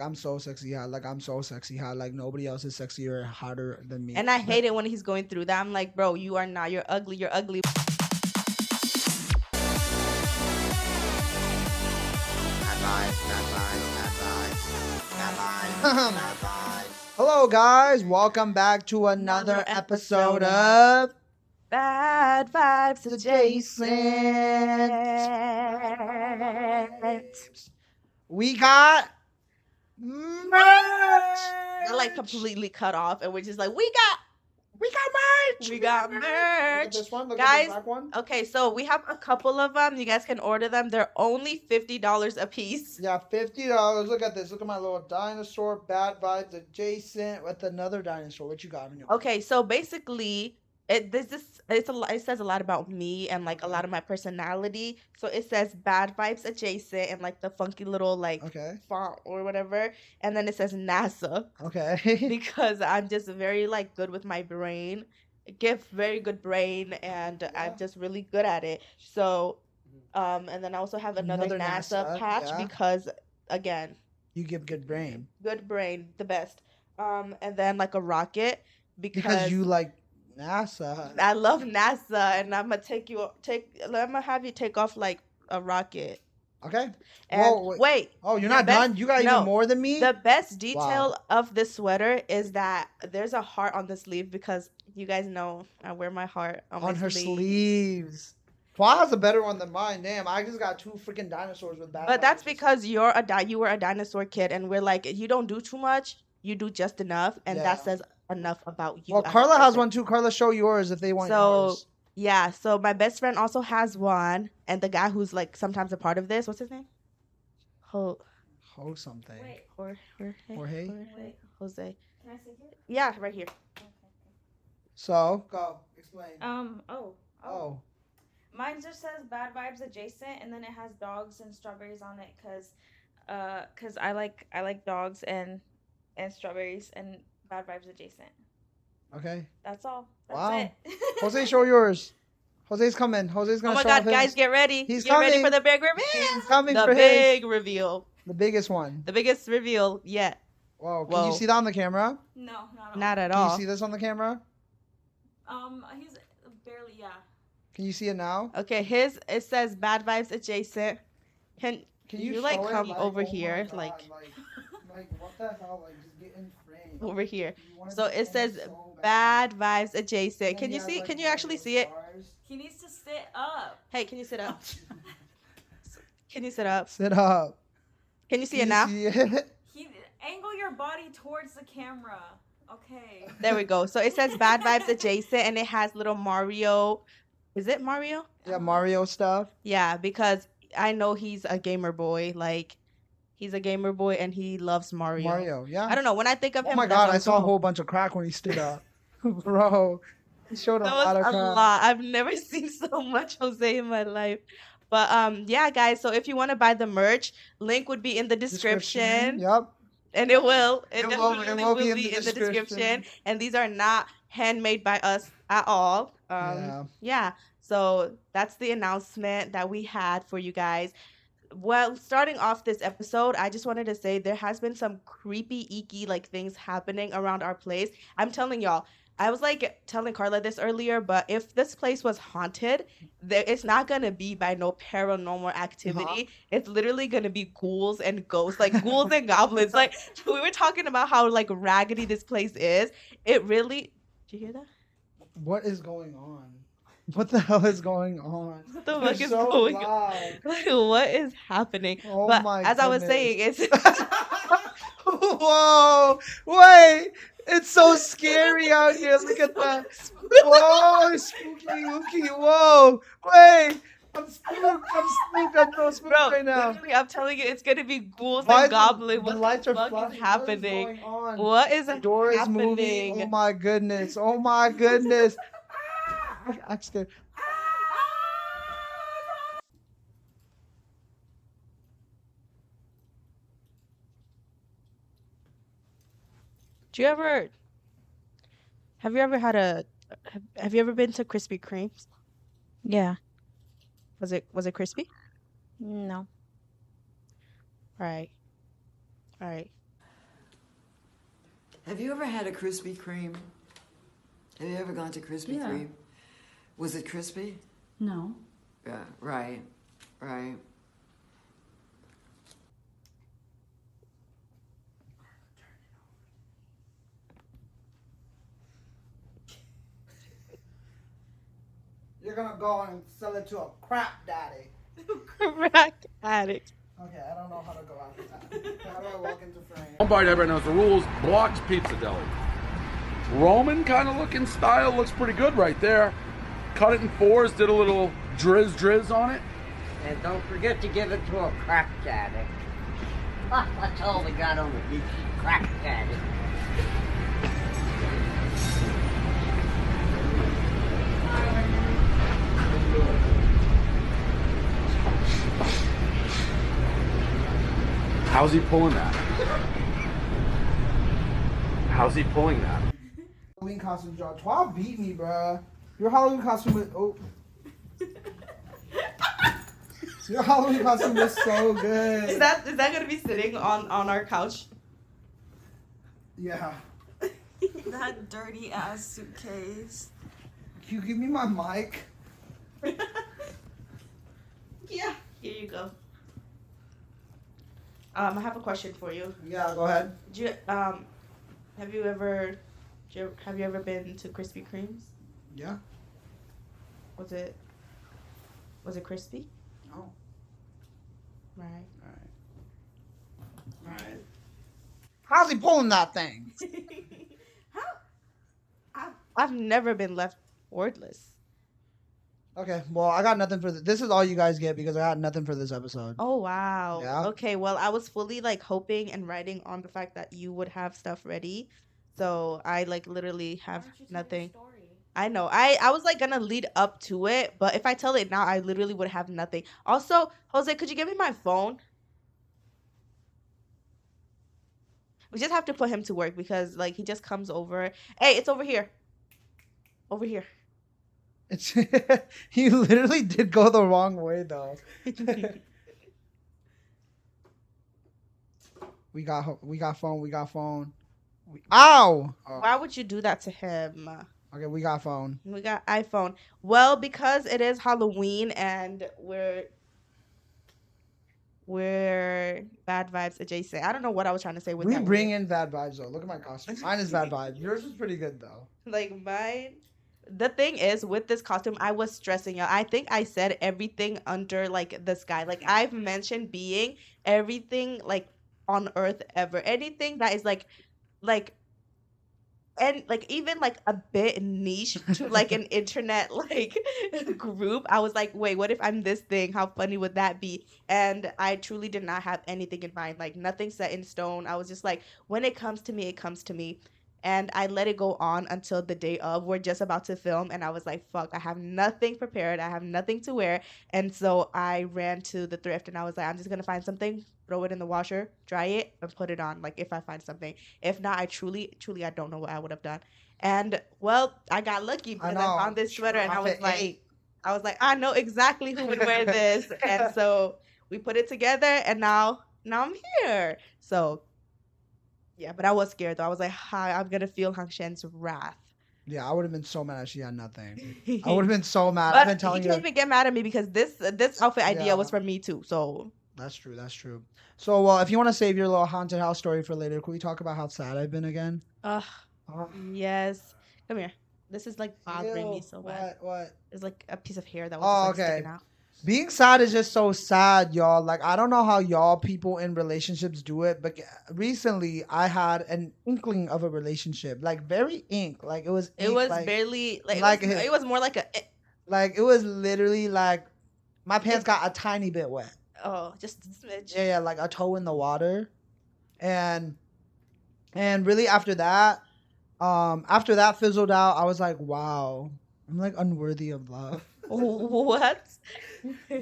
I'm so sexy hot. Like I'm so sexy hot. Like nobody else is sexier or hotter than me. And I hate it when he's going through that. I'm like, bro, you are not. You're ugly. You're ugly. Hello, guys. Welcome back to another episode of Bad Vibes Adjacent. We got merch. They're like completely cut off, and we're just like, we got merch. We got Look merch. at this one. Look Guys, at this black one. Okay, so we have a couple of them. You guys can order them. They're only $50 a piece. Yeah, $50. Look at this. Look at my little dinosaur. Bad Vibes Adjacent with another dinosaur. What you got in your? Okay, so basically, it says a lot about me and like a lot of my personality. So it says Bad Vibes Adjacent and like the funky little like font or whatever, and then it says NASA. Okay. Because I'm just very like good with my brain. Give very good brain, and I'm just really good at it. So, and then I also have another NASA patch because again, you give good brain. Good brain, the best. And then like a rocket because you like NASA. I love NASA, and I'm gonna have you take off like a rocket. Okay. And whoa, wait. Oh, you're not done? You got even more than me? The best detail of this sweater is that there's a heart on the sleeve because you guys know I wear my heart on her sleeves. Paul has a better one than mine. Damn, I just got two freaking dinosaurs with bad. But that's because you were a dinosaur kid, and we're like, you don't do too much, you do just enough, and that says enough about you. Well, Carla has one too. Carla, show yours if they want yours. Yeah, so my best friend also has one, and the guy who's like sometimes a part of this, what's his name? Ho something. Wait, Jorge? Jose. Can I see it? Yeah, right here. Okay. So, go. Explain. Oh. Mine just says Bad Vibes Adjacent, and then it has dogs and strawberries on it, cause I like dogs and strawberries and Bad Vibes Adjacent. Okay. That's all. That's it. Jose, show yours. Jose's coming. Jose's gonna. Oh my God, guys, get ready. He's get coming. ready for the big reveal. He's coming the for big reveal. The biggest one. The biggest reveal yet. Whoa. Can you see that on the camera? No, not at all. Can you see this on the camera? He's barely, yeah. Can you see it now? Okay, it says Bad Vibes Adjacent. Can you like come over here? God, like what the hell? Like just get in frame. Over here. So it says Bad Vibes Adjacent. Can you see? Like, can you actually see it? He needs to sit up. Hey, can you sit up? Can you sit up? Sit up. Can you see it now? Angle your body towards the camera. Okay. There we go. So it says Bad Vibes Adjacent, and it has little Mario. Is it Mario? Yeah, Mario stuff. Yeah, because I know he's a gamer boy. Like, he's a gamer boy, and he loves Mario. Mario, yeah. I don't know. When I think of him, oh my God, I saw a whole bunch of crack when he stood up. Bro, he showed a lot of crack. A lot. I've never seen so much Jose in my life. But yeah, guys. So if you want to buy the merch, link would be in the description. Yep. And it will. It will be in the description. And these are not handmade by us at all. Yeah. So that's the announcement that we had for you guys. Well, starting off this episode, I just wanted to say there has been some creepy, icky like things happening around our place. I'm telling y'all. I was like telling Carla this earlier, but if this place was haunted, it's not going to be by no paranormal activity. It's literally going to be ghouls and ghosts, like ghouls and goblins. Like we were talking about how like raggedy this place is. It really, did you hear that? What is going on? What the hell is going on? What the fuck is going on? Like, what is happening? Oh but my as goodness. I was saying, it's whoa, wait. It's so scary out here. Look at that. Whoa, spooky. Whoa. Wait. I'm spooked. I'm so spooked right now. Literally, I'm telling you, it's gonna be ghouls and goblins. The lights are flashing. What is happening? What is the door is moving. Oh my goodness. I'm scared. Have you ever been to Krispy Kremes? Yeah. Was it crispy? No. All right. Have you ever had a Krispy Kreme? Have you ever gone to Krispy Kreme? Was it crispy? No. Yeah, right, right. You're gonna go and sell it to a crap daddy. Crack addict. Okay, I don't know how to go after that. How do I walk into frame? Nobody ever knows the rules. Block's Pizza Deli. Roman kind of looking style. Looks pretty good right there. Cut it in fours. Did a little drizz on it. And don't forget to give it to a crack addict. That's all we got on the beach, crack addict. How's he pulling that? How's he pulling that? Halloween costume, John. 12 beat me, bruh. Your Halloween costume was... Oh. Your Halloween costume was so good. Is that gonna be sitting on our couch? Yeah. That dirty ass suitcase. Can you give me my mic? Yeah. Here you go. I have a question for you. Yeah, go ahead. Have you ever been to Krispy Kreme's? Yeah. Was it crispy? No. Right. Alright. How's he pulling that thing? I've never been left wordless. Okay, well, I got nothing for this. This is all you guys get because I got nothing for this episode. Oh wow. Yeah. Okay, well I was fully like hoping and writing on the fact that you would have stuff ready. So I like literally have nothing. I know. I was like gonna lead up to it, but if I tell it now, I literally would have nothing. Also, Jose, could you give me my phone? We just have to put him to work because like he just comes over. Hey, it's over here. Over here. It's he literally did go the wrong way though. We got phone. Ow! Oh, Why would you do that to him? okay, we got phone. We got iPhone. Well, because it is Halloween and we're bad vibes adjacent. I don't know what I was trying to say with We that. bring in bad vibes though. Look at my costume. Mine is bad vibes. Yours is pretty good though. Like mine. The thing is with this costume, I was stressing out. I think I said everything under like the sky. Like I've mentioned being everything like on earth ever. Anything that is like and like even like a bit niche to like an internet like group. I was like, wait, what if I'm this thing? How funny would that be? And I truly did not have anything in mind, like nothing set in stone. I was just like, when it comes to me, it comes to me. And I let it go on until the day of. We're just about to film, and I was like, fuck, I have nothing prepared. I have nothing to wear. And so I ran to the thrift, and I was like, I'm just going to find something, throw it in the washer, dry it, and put it on, like, if I find something. If not, I truly, I don't know what I would have done. And, well, I got lucky because I found this sweater, and I was like, I know exactly who would wear this. And so we put it together, and now I'm here. So... yeah, but I was scared though. I was like, hi, I'm gonna feel Hang Shen's wrath. Yeah, I would have been so mad if she had nothing. I would have been so mad. But I've been telling he you. can't even get mad at me because this outfit idea Yeah. was from me too. So That's true. That's true. So, well, if you want to save your little haunted house story for later, can we talk about how sad I've been again? ugh, yes. Come here. This is like bothering me so bad. What? There's like a piece of hair that was just, like, okay. sticking out. Being sad is just so sad, y'all. Like, I don't know how y'all people in relationships do it, but recently I had an inkling of a relationship. Like, very ink. Like, it was It ink, was like, barely like it was more like a like, it was literally like my pants got a tiny bit wet. oh, just a smidge. Yeah, like a toe in the water. And really after that fizzled out, I was like, wow, I'm like unworthy of love. What?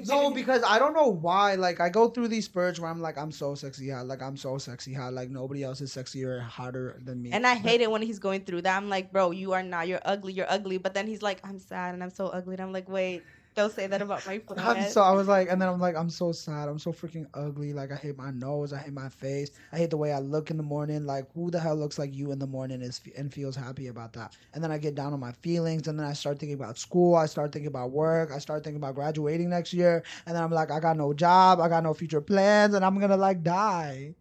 No, because I don't know why. Like, I go through these spurts where I'm like, I'm so sexy hot. Like, I'm so sexy hot. Like, nobody else is sexier or hotter than me. And I hate it when he's going through that. I'm like, bro, you are not. You're ugly. You're ugly. But then he's like, I'm sad and I'm so ugly. And I'm like, wait, Don't say that about my friend. I was like, and then I'm like, I'm so sad. I'm so freaking ugly. Like, I hate my nose. I hate my face. I hate the way I look in the morning. Like, who the hell looks like you in the morning and feels happy about that? And then I get down on my feelings, and then I start thinking about school. I start thinking about work. I start thinking about graduating next year. And then I'm like, I got no job. I got no future plans, and I'm gonna like die.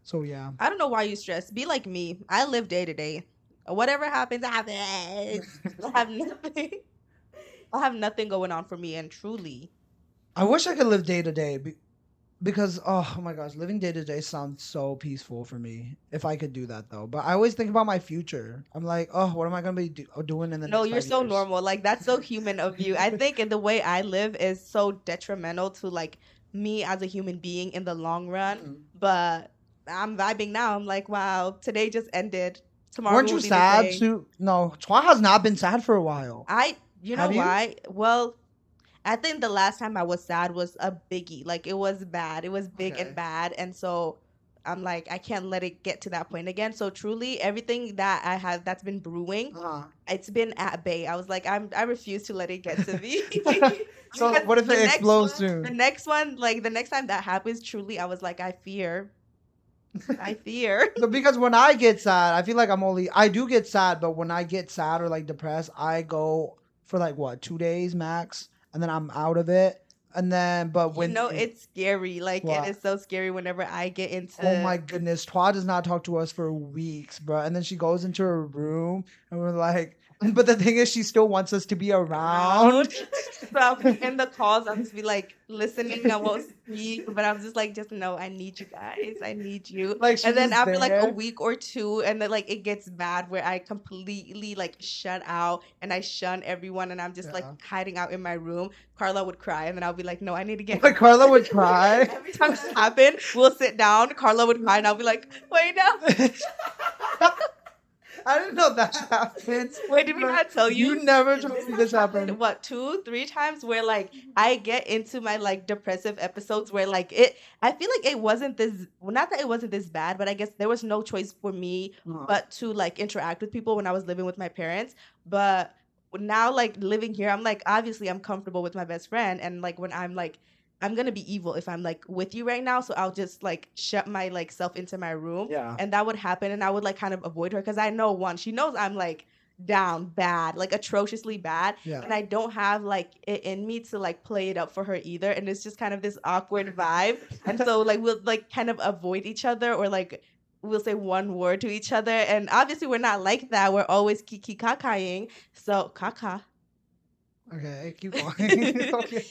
So yeah. I don't know why you stress. Be like me. I live day to day. Whatever happens, happens. I have nothing. I have nothing going on for me, and truly, I wish I could live day to day because oh my gosh, living day to day sounds so peaceful for me. If I could do that though, but I always think about my future. I'm like, oh, what am I gonna be doing in the no, next you're 5 so years? normal. Like that's so human of you. I think in the way I live is so detrimental to like me as a human being in the long run. Mhm. But I'm vibing now. I'm like, wow, today just ended. Tomorrow Weren't will you be the sad same. too? No, Twa has not been sad for a while. You know Have you? why? Well, I think the last time I was sad was a biggie. Like it was bad. It was big Okay. and bad. And so I'm like, I can't let it get to that point again. So truly everything that I have that's been brewing, Uh-huh. it's been at bay. I was like, I refuse to let it get to me. So Because what if the it next explodes one- soon? The next one, like the next time that happens, truly I was like, I fear. I fear. No, because when I get sad, I feel like I do get sad, but when I get sad or like depressed, I go for like what, 2 days max, and then I'm out of it. And then, but when It's scary. Like What? it is so scary whenever I get into oh my goodness, Twa does not talk to us for weeks, bro. And then she goes into her room, and we're like, but the thing is, she still wants us to be around. So I'll be in the calls, I'll just be like listening, I won't speak, but I'm just like, just know I need you guys. I need you. Like, she's And then just after like a there. week or two, and then like it gets bad where I completely like shut out and I shun everyone and I'm just like Yeah. hiding out in my room. Carla would cry and then I'll be like, no, I need to get Like Carla would cry. every time this happened, we'll sit down, Carla would cry and I'll be like, wait, no. I didn't know that happened. Wait, did we not tell you? You never told me this happened. What, 2-3 times where like I get into my like depressive episodes where like I feel like it wasn't this, well, not that it wasn't this bad, but I guess there was no choice for me Uh-huh. but to like interact with people when I was living with my parents. But now like living here, I'm like, obviously I'm comfortable with my best friend, and like when I'm like, I'm gonna be evil if I'm like with you right now, so I'll just like shut my like self into my room. Yeah. And that would happen, and I would like kind of avoid her because I know, one, she knows I'm like down bad, like atrociously bad, Yeah. and I don't have like it in me to like play it up for her either, and it's just kind of this awkward vibe. And so like we'll like kind of avoid each other, or like we'll say one word to each other, and obviously we're not like that. We're always kiki kakaing. So kaka. Okay, keep going. Okay.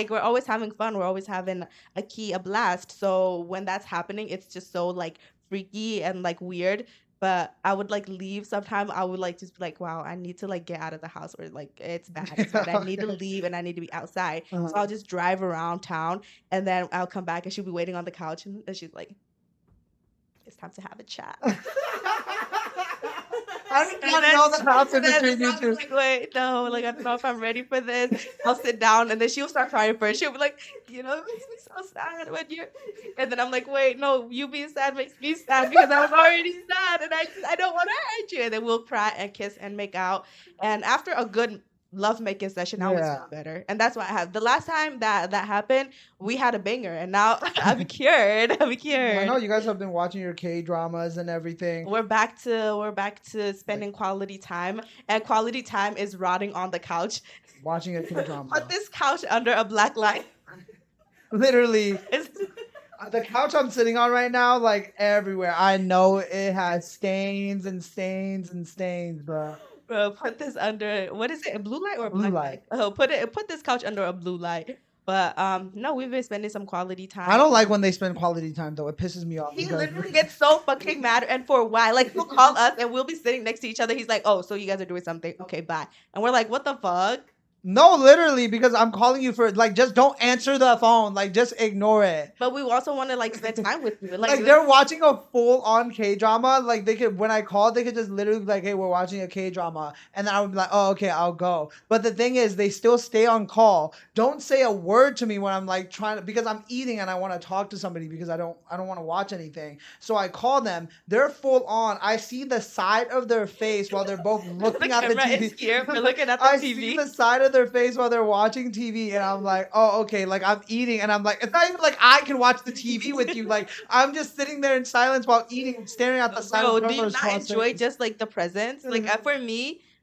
We're always having fun. We're always having a blast. So when that's happening, it's just so like freaky and like weird. But I would like leave sometime. I would like just be like, wow, I need to like get out of the house, or like it's bad. It's bad. I need to Okay. leave and I need to be outside. Uh-huh. So I'll just drive around town and then I'll come back and she'll be waiting on the couch and she's like, it's time to have a chat. I did not know that happened between you two. Like, wait, no, like I don't know if I'm ready for this. I'll sit down and then she'll start crying first. She'll be like, it makes me so sad when you're, and then I'm like, wait, no, you being sad makes me sad because I was already sad and I don't want to hurt you. And then we'll cry and kiss and make out. And after a good love making session, I always Yeah. feel better. And that's what I have. The last time that happened, we had a banger, and now I'm cured. I'm cured. I know you guys have been watching your K dramas and everything. We're back to spending quality time, and quality time is rotting on the couch. Watching a K drama. Put this couch under a black light. Literally, It's, the couch I'm sitting on right now, like everywhere. I know it has stains and stains and stains, bro. bro, put this under, what is it? A blue light or a Blue black light. Oh, put this couch under a blue light. But no, we've been spending some quality time. I don't like when they spend quality time though. It pisses me off. He because- literally gets so fucking mad, and for why? Like he'll call us and we'll be sitting next to each other. He's like, "Oh, so you guys are doing something? Okay, bye." And we're like, "What the fuck?" No, literally, because I'm calling you for like just don't answer the phone. Like just ignore it. But we also want to like spend time with you. Like they're watching a full on K drama. Like they could when I called, they could just literally be like, hey, we're watching a K drama. And then I would be like, oh, okay, I'll go. But the thing is, they still stay on call. Don't say a word to me when I'm like trying to because I'm eating and I want to talk to somebody because I don't want to watch anything. So I call them. They're full on. I see the side of their face while they're both looking at the TV. Is here for looking at the I TV. see the side of their face while they're watching TV, and I'm like, oh, okay. Like I'm eating, and I'm like, it's not even like I can watch the TV with you. Like I'm just sitting there in silence while eating, staring at the side. Bro, of do you Carlos not enjoy face. just like the presence? Like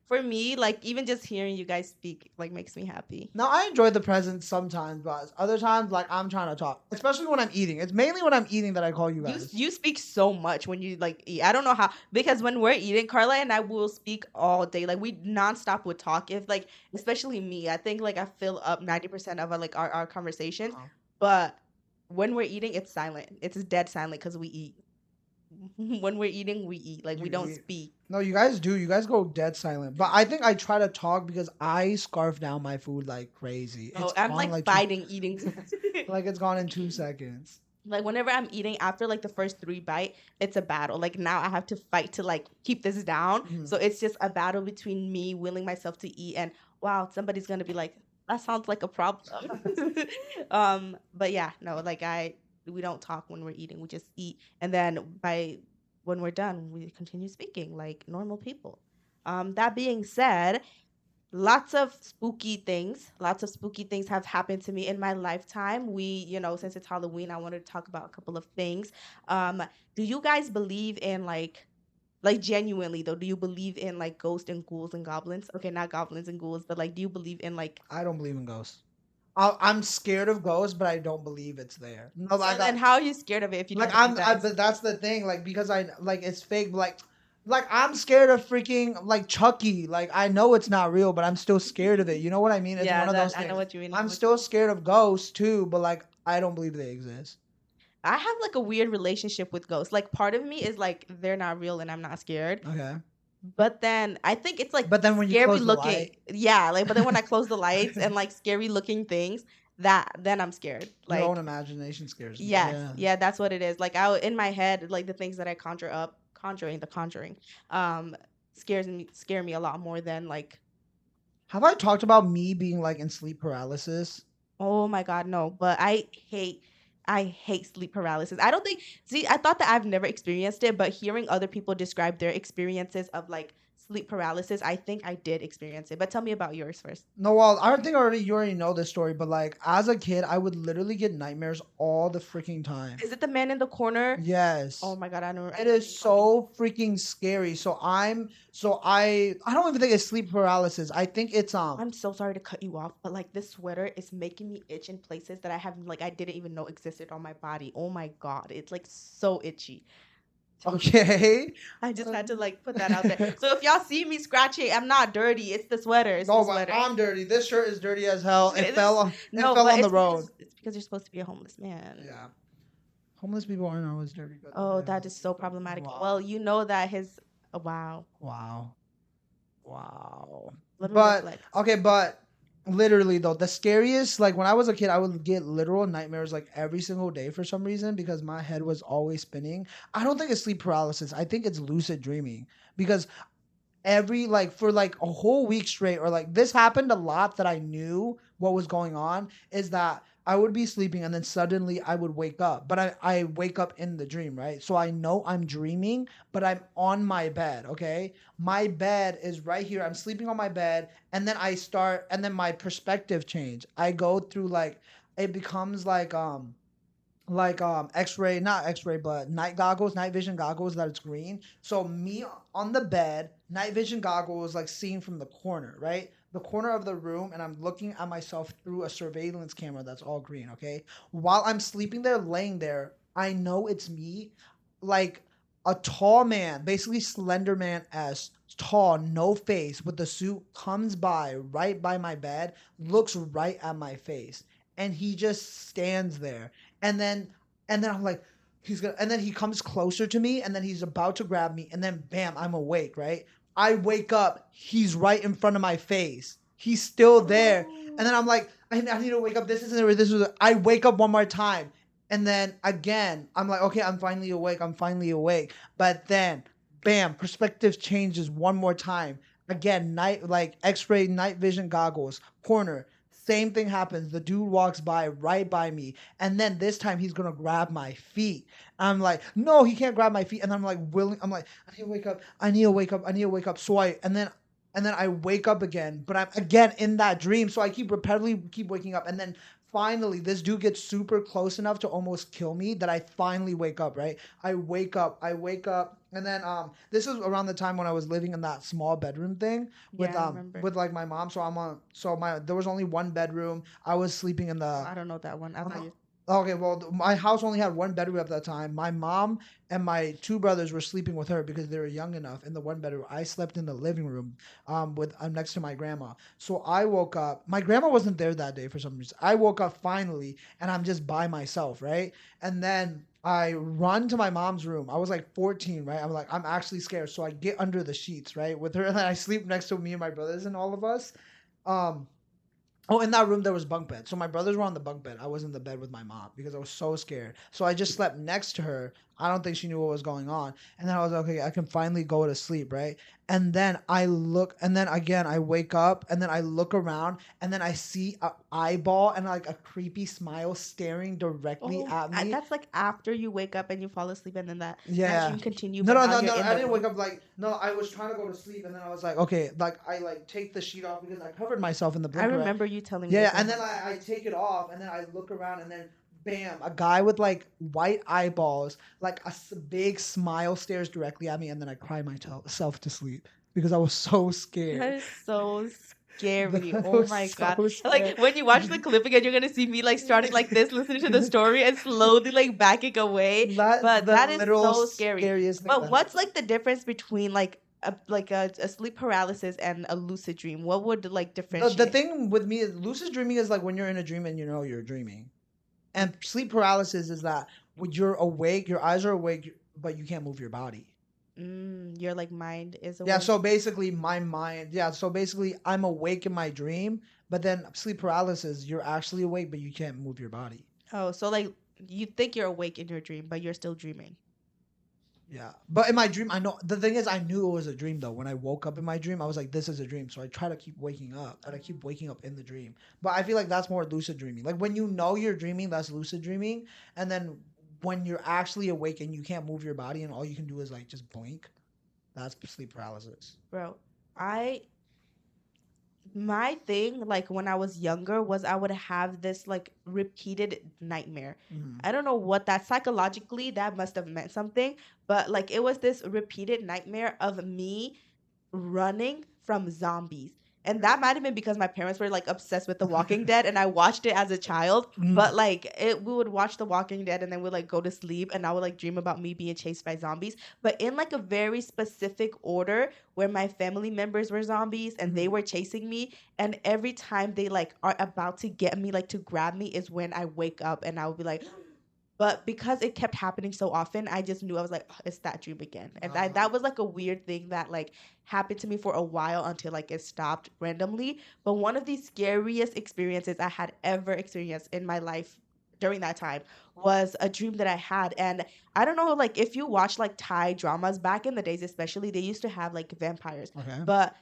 for me, like even just hearing you guys speak like makes me happy. No, I enjoy the presence sometimes, but other times, like I'm trying to talk, especially when I'm eating. It's mainly when I'm eating that I call you guys. You speak so much when you like eat. I don't know how because when we're eating, Carla and I will speak all day. Like we nonstop would talk. If like especially me, I think like I fill up 90% of like our conversations. But when we're eating, it's silent. It's dead silent because we eat. When we're eating, we eat. Like we don't speak. No, you guys do. You guys go dead silent. But I think I try to talk because I scarf down my food like crazy. Oh, I'm like fighting eating. Like it's gone in 2 seconds. Like whenever I'm eating after like the first 3 bite, it's a battle. Like now I have to fight to like keep this down. Mm-hmm. So it's just a battle between me willing myself to eat and wow, somebody's gonna be like, that sounds like a problem. But yeah, no, like we don't talk when we're eating. We just eat, and then when we're done, we continue speaking like normal people. That being said, lots of spooky things have happened to me in my lifetime. Since it's Halloween, I wanted to talk about a couple of things. Do you guys believe in like genuinely though, do you believe in like ghosts and ghouls and goblins? Okay, not goblins and ghouls, but like do you believe in like I don't believe in ghosts. I'm scared of ghosts, but I don't believe it's there. No, like, and how are you scared of it if you like but that's the thing. Like because I like it's fake. Like I'm scared of freaking like Chucky. Like I know it's not real, but I'm still scared of it. You know what I mean? It's one of those things. I know what you mean. I'm still scared of ghosts too, but like I don't believe they exist. I have like a weird relationship with ghosts. Like part of me is like they're not real and I'm not scared. Okay. But then I think it's like but then when you scary close looking, the light. yeah. Like but then when I close the lights and like scary looking things, then I'm scared. Like your own imagination scares me. Yeah, that's what it is. Like in my head, like the things that I conjuring, The Conjuring, scare me a lot more than like. Have I talked about me being like in sleep paralysis? Oh my God, no! But I hate sleep paralysis. I thought that I've never experienced it, but hearing other people describe their experiences of like sleep paralysis, I think I did experience it. But tell me about yours first. No, well, I don't think you already know this story, but like as a kid, I would literally get nightmares all the freaking time. Is it the man in the corner? Yes. Oh my God, I know. It is so freaking scary. So I don't even think it's sleep paralysis. I think it's I'm so sorry to cut you off, but like this sweater is making me itch in places that I didn't even know existed on my body. Oh my God, it's like so itchy. Okay. I just had to like put that out there. So if y'all see me scratching, I'm not dirty. It's the sweater. It's the sweater. I'm dirty. This shirt is dirty as hell. It fell on the road. It's because you're supposed to be a homeless man. Yeah. Homeless people aren't always dirty. Oh, that is so problematic. Wow. Well, you know that wow. But literally though, the scariest, like when I was a kid, I would get literal nightmares like every single day for some reason because my head was always spinning. I don't think it's sleep paralysis. I think it's lucid dreaming because for like a whole week straight, or like this happened a lot that I knew what was going on, is that I would be sleeping and then suddenly I would wake up, but I wake up in the dream, right? So I know I'm dreaming, but I'm on my bed, okay? My bed is right here. I'm sleeping on my bed, and then and then my perspective change. I go through like, it becomes like x-ray, not x-ray, but night vision goggles that it's green. So me on the bed, night vision goggles like seen from the corner, right? The corner of the room, and I'm looking at myself through a surveillance camera that's all green, okay? While I'm sleeping there, laying there, I know it's me, like a tall man, basically Slender Man-esque, tall, no face, with the suit, comes by right by my bed, looks right at my face, and he just stands there. And then I'm like, and then he comes closer to me, and then he's about to grab me, and then bam, I'm awake, right? I wake up, he's right in front of my face. he's still there. And then I'm like, I need to wake up. This isn't it. This is it. I wake up one more time. And then again, I'm like, okay, I'm finally awake. But then, bam, perspective changes one more time. Again, X-ray night vision goggles, corner. Same thing happens. The dude walks by right by me. And then this time he's gonna grab my feet. I'm like, no, he can't grab my feet. And I'm like, I'm like, I need to wake up. I need to wake up. So and then I wake up again, but I'm again in that dream. So I keep repetitively waking up. And then finally this dude gets super close enough to almost kill me that I finally wake up, right? I wake up. And then this is around the time when I was living in that small bedroom thing with like my mom. There was only one bedroom. I was sleeping in the I don't know that one. I thought you. Okay, well, my house only had one bedroom at that time. My mom and my two brothers were sleeping with her because they were young enough in the one bedroom. I slept in the living room with next to my grandma. So I woke up. My grandma wasn't there that day for some reason. I woke up finally, and I'm just by myself, right? And then I run to my mom's room. I was like 14, right? I'm like, I'm actually scared. So I get under the sheets, right, with her, and then I sleep next to me and my brothers and all of us. Oh, in that room there was bunk bed. So my brothers were on the bunk bed. I was in the bed with my mom because I was so scared. So I just slept next to her. I don't think she knew what was going on. And then I was like, okay, I can finally go to sleep, right? And then I look, and then again I wake up, and then I look around, and then I see an eyeball and like a creepy smile staring directly at me. That's like after you wake up and you fall asleep, and then that dream continue. No. I didn't wake up I was trying to go to sleep, and then I was like, okay, like I like take the sheet off because I covered myself in the blanket. I remember you telling me. Yeah, and then I take it off, and then I look around, and then bam, a guy with like white eyeballs, like a big smile stares directly at me, and then I cry myself to sleep because I was so scared. That is so scary. Oh my god. Like when you watch the clip again, you're gonna see me like starting like this, listening to the story and slowly like backing away. But that is so scary. But what's like the difference between like a sleep paralysis and a lucid dream? What would like differentiate? The thing with me is lucid dreaming is like when you're in a dream and you know you're dreaming. And sleep paralysis is that when you're awake, your eyes are awake, but you can't move your body. Your like mind is awake. Yeah, so basically my mind. Yeah, so basically I'm awake in my dream, but then sleep paralysis, you're actually awake, but you can't move your body. Oh, so like you think you're awake in your dream, but you're still dreaming. Yeah, but in my dream, I know the thing is, I knew it was a dream though. When I woke up in my dream, I was like, "This is a dream." So I try to keep waking up, but I keep waking up in the dream. But I feel like that's more lucid dreaming. Like when you know you're dreaming, that's lucid dreaming, and then when you're actually awake and you can't move your body and all you can do is like just blink, that's sleep paralysis. Bro, my thing like when I was younger was I would have this like repeated nightmare. I don't know what that psychologically that must have meant something, but like it was this repeated nightmare of me running from zombies. And that might have been because my parents were like obsessed with The Walking Dead and I watched it as a child. But like we would watch The Walking Dead and then we'd like go to sleep and I would like dream about me being chased by zombies. But in like a very specific order where my family members were zombies and they were chasing me. And every time they like are about to get me, like to grab me is when I wake up and I would be like... But because it kept happening so often, I just knew I was like, oh, it's that dream again. And that was like a weird thing that like happened to me for a while until like it stopped randomly. But one of the scariest experiences I had ever experienced in my life during that time was a dream that I had. And I don't know, like if you watch like Thai dramas back in the days, especially, they used to have like vampires. Okay. But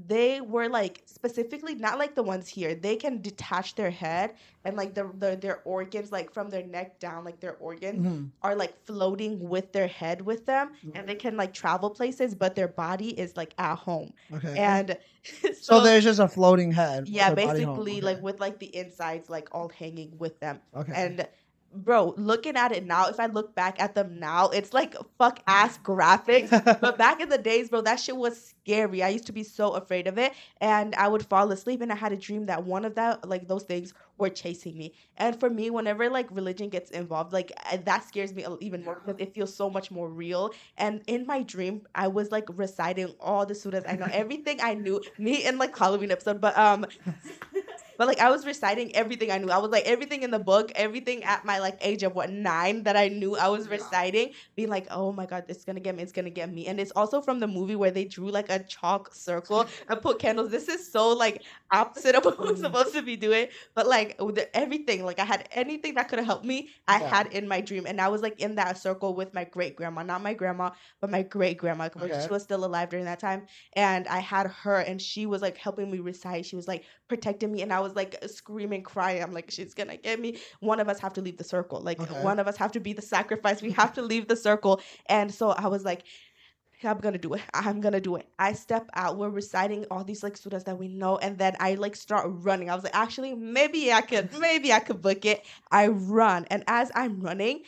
they were like specifically not like the ones here. They can detach their head and like their organs, like from their neck down, like their organs are like floating with their head with them, and they can like travel places, but their body is like at home. Okay. And so there's just a floating head. Yeah, basically like with like the insides like all hanging with them. Okay. And bro, looking at it now, if I look back at them now, it's like fuck ass graphics. But back in the days, bro, that shit was scary. I used to be so afraid of it. And I would fall asleep and I had a dream that one of that, like those things were chasing me. And for me, whenever like religion gets involved, like that scares me even more because it feels so much more real. And in my dream, I was like reciting all the surahs I know, everything I knew, me in like Halloween episode, but But like I was reciting everything I knew. I was like everything in the book, everything at my like age of 9 that I knew I was reciting, being like, oh my god, it's gonna get me, it's gonna get me. And it's also from the movie where they drew like a chalk circle and put candles. This is so like opposite of what I'm supposed to be doing. But like with everything, like I had anything that could have helped me, I had in my dream. And I was like in that circle with my great grandma, not my grandma, but my great grandma. She was still alive during that time. And I had her and she was like helping me recite. She was like protecting me and I was like screaming, crying. I'm like, she's gonna get me. One of us have to leave the circle. Like one of us have to be the sacrifice. We have to leave the circle. And so I was like, I'm gonna do it. I'm gonna do it. I step out. We're reciting all these like surahs that we know, and then I like start running. I was like, actually, maybe I could book it. I run, and as I'm running,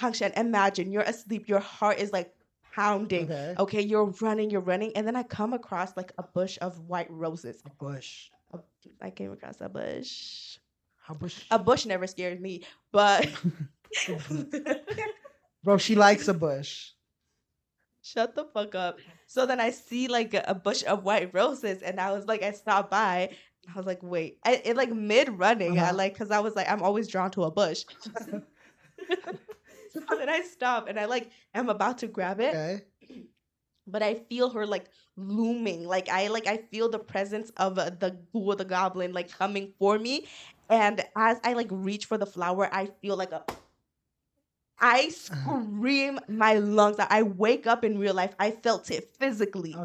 Hangshan, imagine you're asleep. Your heart is like pounding. Okay, you're running, and then I come across like a bush of white roses. A bush. I came across a bush. A bush. A bush never scared me, but Bro, she likes a bush. shut the fuck up. So then I see like a bush of white roses, and I was like, I stopped by. I was like, wait, it like mid running, I like, cause I was like, I'm always drawn to a bush. So then I stop, and I like am about to grab it, but I feel her like looming. Like I feel the presence of the ghoul, the goblin, like coming for me. And as I like reach for the flower, I feel like I scream my lungs out. I wake up in real life. I felt it physically.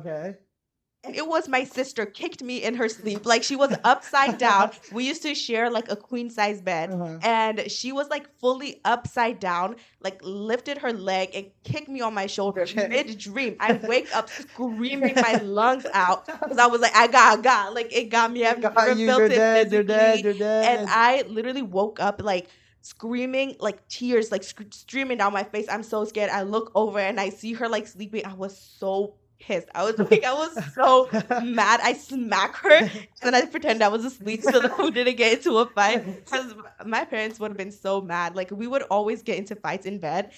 And it was my sister kicked me in her sleep. Like she was upside down. We used to share like a queen size bed. And she was like fully upside down, like lifted her leg and kicked me on my shoulder mid dream. I wake up screaming my lungs out because I was like, I got. Like it got me. I've never felt it physically. And I literally woke up like screaming, like tears like streaming down my face. I'm so scared. I look over and I see her like sleeping. I was so pissed. I was so mad. I smack her and then I pretend I was asleep so that we didn't get into a fight. Because my parents would have been so mad. Like we would always get into fights in bed.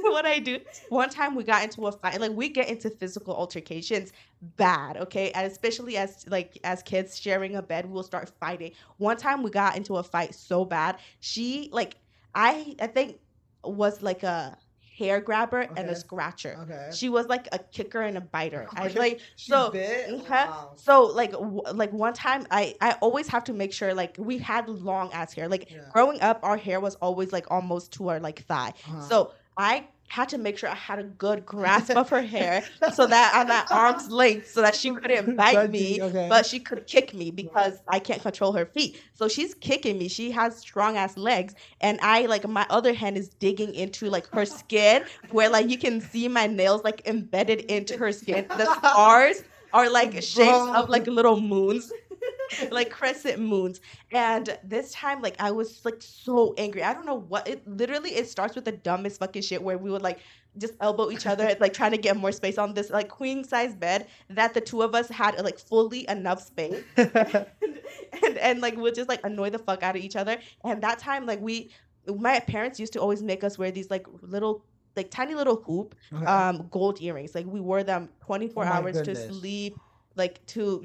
So what I do, one time we got into a fight, like we get into physical altercations bad, okay? And especially as kids sharing a bed, we'll start fighting. One time we got into a fight so bad. She like I think was like a hair grabber and a scratcher. She was like a kicker and a biter. I like so wow. So like one time I always have to make sure like we had long ass hair. Like growing up our hair was always like almost to our like thigh. So I had to make sure I had a good grasp of her hair so that I'm at arm's length so that she couldn't bite me, but she could kick me because I can't control her feet. So she's kicking me. She has strong ass legs. And I like my other hand is digging into like her skin where like you can see my nails like embedded into her skin. The scars are like shapes of like little moons. Like crescent moons. And this time like I was like so angry. I don't know what it starts with the dumbest fucking shit where we would like just elbow each other like trying to get more space on this like queen size bed that the two of us had like fully enough space. and like we'll just like annoy the fuck out of each other. And that time like my parents used to always make us wear these like little like tiny little hoop gold earrings. Like we wore them 24 hours to sleep, like to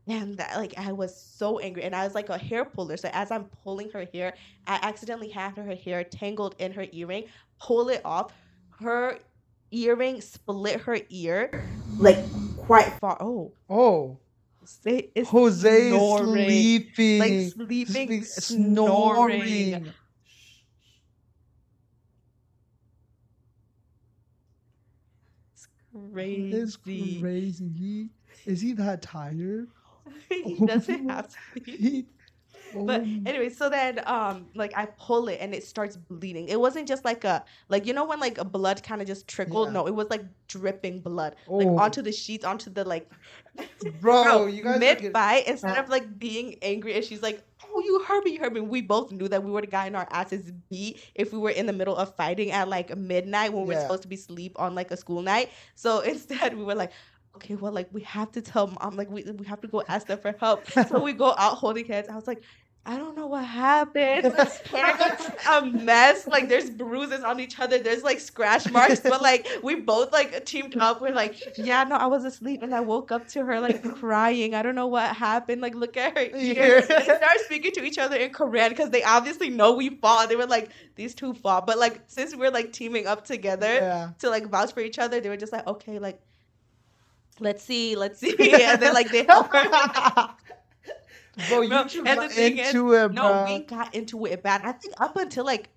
and that, like I was so angry, and I was like a hair puller. So as I'm pulling her hair, I accidentally had her hair tangled in her earring. Pull it off. Her earring split her ear, like quite far. Oh. Jose is sleeping. Like sleeping, snoring. It's crazy. Is he that tired? He doesn't have to be. But anyway, so then like I pull it and it starts bleeding. It wasn't just like you know when like a blood kind of just trickled. No, it was like dripping blood like onto the sheets, onto the like bro you guys mid fight. Instead of like being angry and she's like, oh, you hurt me. We both knew that we would have gotten our asses beat if we were in the middle of fighting at like midnight when we're supposed to be asleep on like a school night. So instead we were like, okay, well, like we have to tell mom, like we have to go ask them for help. So we go out holding hands. I was like, I don't know what happened. Hair got a mess. Like there's bruises on each other. There's like scratch marks, but like we both like teamed up. We're like, yeah, no, I was asleep and I woke up to her like crying. I don't know what happened. Like look at her ear. They started speaking to each other in Korean because they obviously know we fought. They were like, these two fought, but like since we're like teaming up together to like vouch for each other, they were just like, okay, like let's see, and then like they help her. Bro, you No, two and the got thing into is, it, no, bro. we got into it bad. I think up until like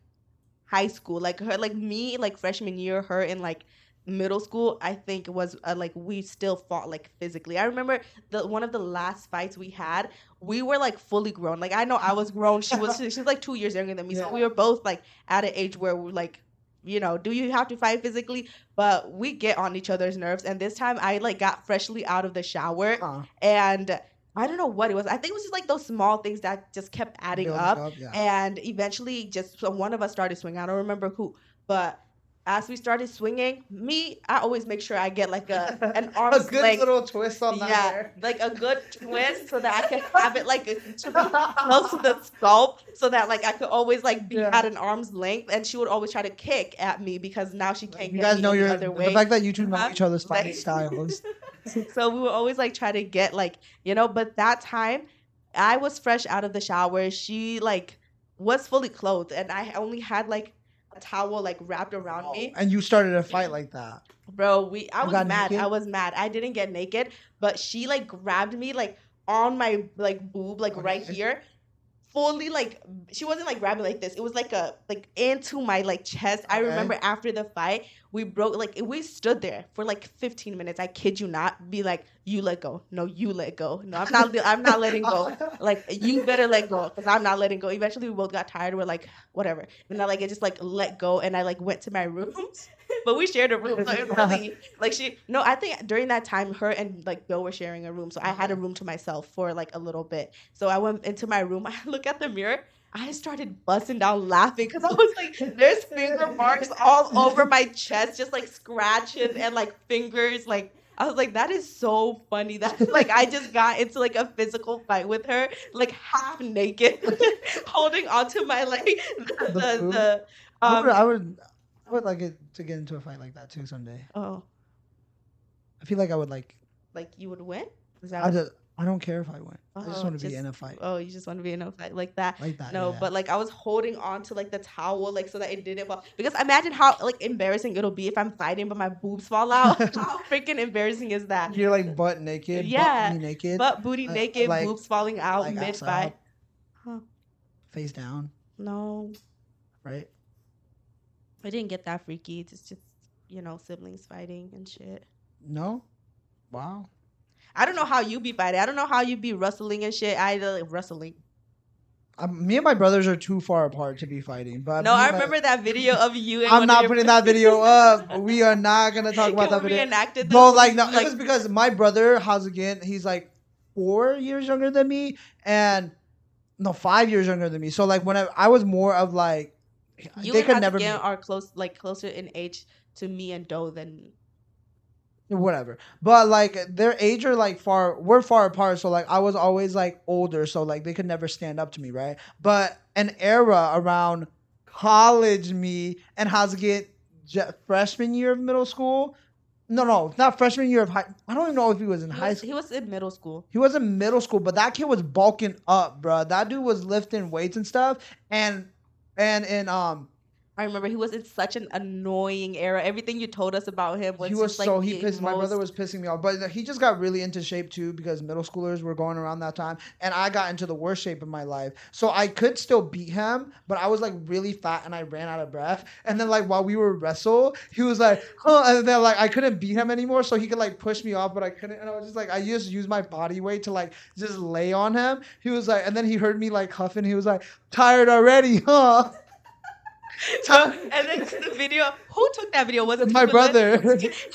high school, like her, like me, like freshman year, her in like middle school. I think it was like we still fought like physically. I remember the one of the last fights we had. We were like fully grown. Like I know I was grown. She's like 2 years younger than me, so we were both like at an age where we're like. Do you have to fight physically? But we get on each other's nerves. And this time I like got freshly out of the shower and I don't know what it was. I think it was just like those small things that just kept adding Building up. up, yeah. And eventually just so one of us started swinging. I don't remember who, but as we started swinging, I always make sure I get like an A arm's good length. little twist on that hair. Like a good twist so that I can have it like close to the scalp so that like I could always like be at an arm's length, and she would always try to kick at me because now she can't You get guys me know any other way. the fact that you two know each other's Like- fighting styles. So we would always like try to get like, but that time I was fresh out of the shower. She like was fully clothed and I only had like a towel like wrapped around me. And you started a fight like that. Bro, I was got mad. naked? I was mad. I didn't get naked, but she like grabbed me like on my like boob, like right here. Fully like she wasn't like grabbing like this. It was like into my like chest. I remember after the fight, we stood there for like 15 minutes. I kid you not. Be like, you let go. No, you let go. No, I'm not letting go. Like you better let go because I'm not letting go. Eventually we both got tired. We're like, whatever. And I like it just like let go and I like went to my room. But we shared a room. So it really like I think during that time her and like Bill were sharing a room. So I had a room to myself for like a little bit. So I went into my room. I look at the mirror. I started busting down laughing because I was like, there's finger marks all over my chest, just like scratches and like fingers. Like I was like, that is so funny that like I just got into like a physical fight with her, like half naked, holding onto my like I would like it to get into a fight like that too someday. Oh, I feel like I would like you would win? Is that I don't care if I win. I just Oh, want to be in a fight. Oh, you just want to be in a fight like that? Like that, No, yeah. but like I was holding on to like the towel like so that it didn't fall. Because imagine how like embarrassing it'll be if I'm fighting but my boobs fall out. How freaking embarrassing is that? You're like butt naked, Yeah, butt naked, butt booty naked, like- boobs falling out like mid ass fight. out. Huh. face down, No, right? I didn't get that freaky. It's just siblings fighting and shit. No? Wow. I don't know how you be fighting. I don't know how you be wrestling and shit. Either like wrestling. Me and my brothers are too far apart to be fighting. But No, me I and my- remember that video of you. And I'm one of not your putting that video up. We are not gonna talk about Can that we video. reenact it, Bro, though? like no, Like- it was because my brother Hazugan, he's like 4 years younger than me, and no, 5 years younger than me. So like when I was more of like, You they and could never be Hazuki are closer in age to me and Doe than whatever. But like their age are like we're far apart. So like I was always like older, so like they could never stand up to me, right? But an era around college me and Hazuki freshman year of middle school. No, not freshman year of high. I don't even know if he was in high school. He was in middle school. He was in middle school, but that kid was bulking up, bro. That dude was lifting weights and stuff. And I remember he was in such an annoying era. Everything you told us about him was he was just, like, so he the pissed. My brother most- was pissing me off, but he just got really into shape too because middle schoolers were going around that time, and I got into the worst shape of my life. So I could still beat him, but I was like really fat and I ran out of breath. And then like while we were wrestle, he was like, huh, and then like I couldn't beat him anymore, so he could like push me off, but I couldn't. And I was just like, I just used my body weight to like just lay on him. He was like, and then he heard me like huffing. He was like, tired already, huh? And then the video, who took that video? Was it My you and brother.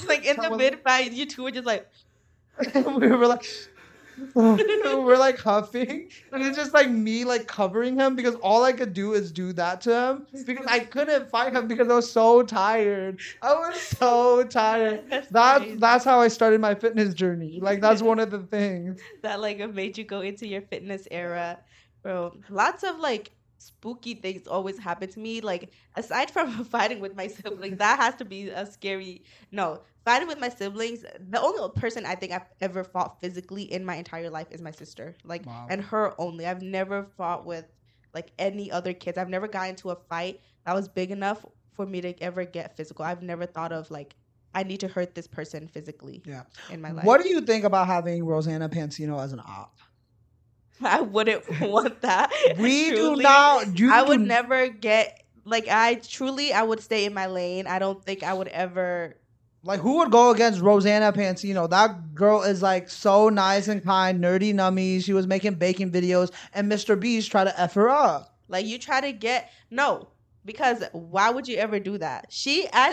Like in the mid fight, you two were just like, we were like we're like huffing, and it's just like me like covering him because all I could do is do that to him because I couldn't fight him because I was so tired. I was so tired. crazy. That's how I started my fitness journey. Like that's one of the things. that like made you go into your fitness era. Bro, lots of like spooky things always happen to me. Like aside from fighting with my siblings, that has to be a scary. No, fighting with my siblings. The only person I think I've ever fought physically in my entire life is my sister. Like, Wow. and her only. I've never fought with like any other kids. I've never got into a fight that was big enough for me to ever get physical. I've never thought of like I need to hurt this person physically. Yeah. In my life. What do you think about having Rosanna Pansino as an op? I wouldn't want that. We do Truly. not. I would never get like I would stay in my lane. I don't think I would ever. Like, who would go against Rosanna Pansino? That girl is like so nice and kind, nerdy nummy. She was making baking videos, and Mr. Beast tried to F her up. Like, you try to get. No, because why would you ever do that?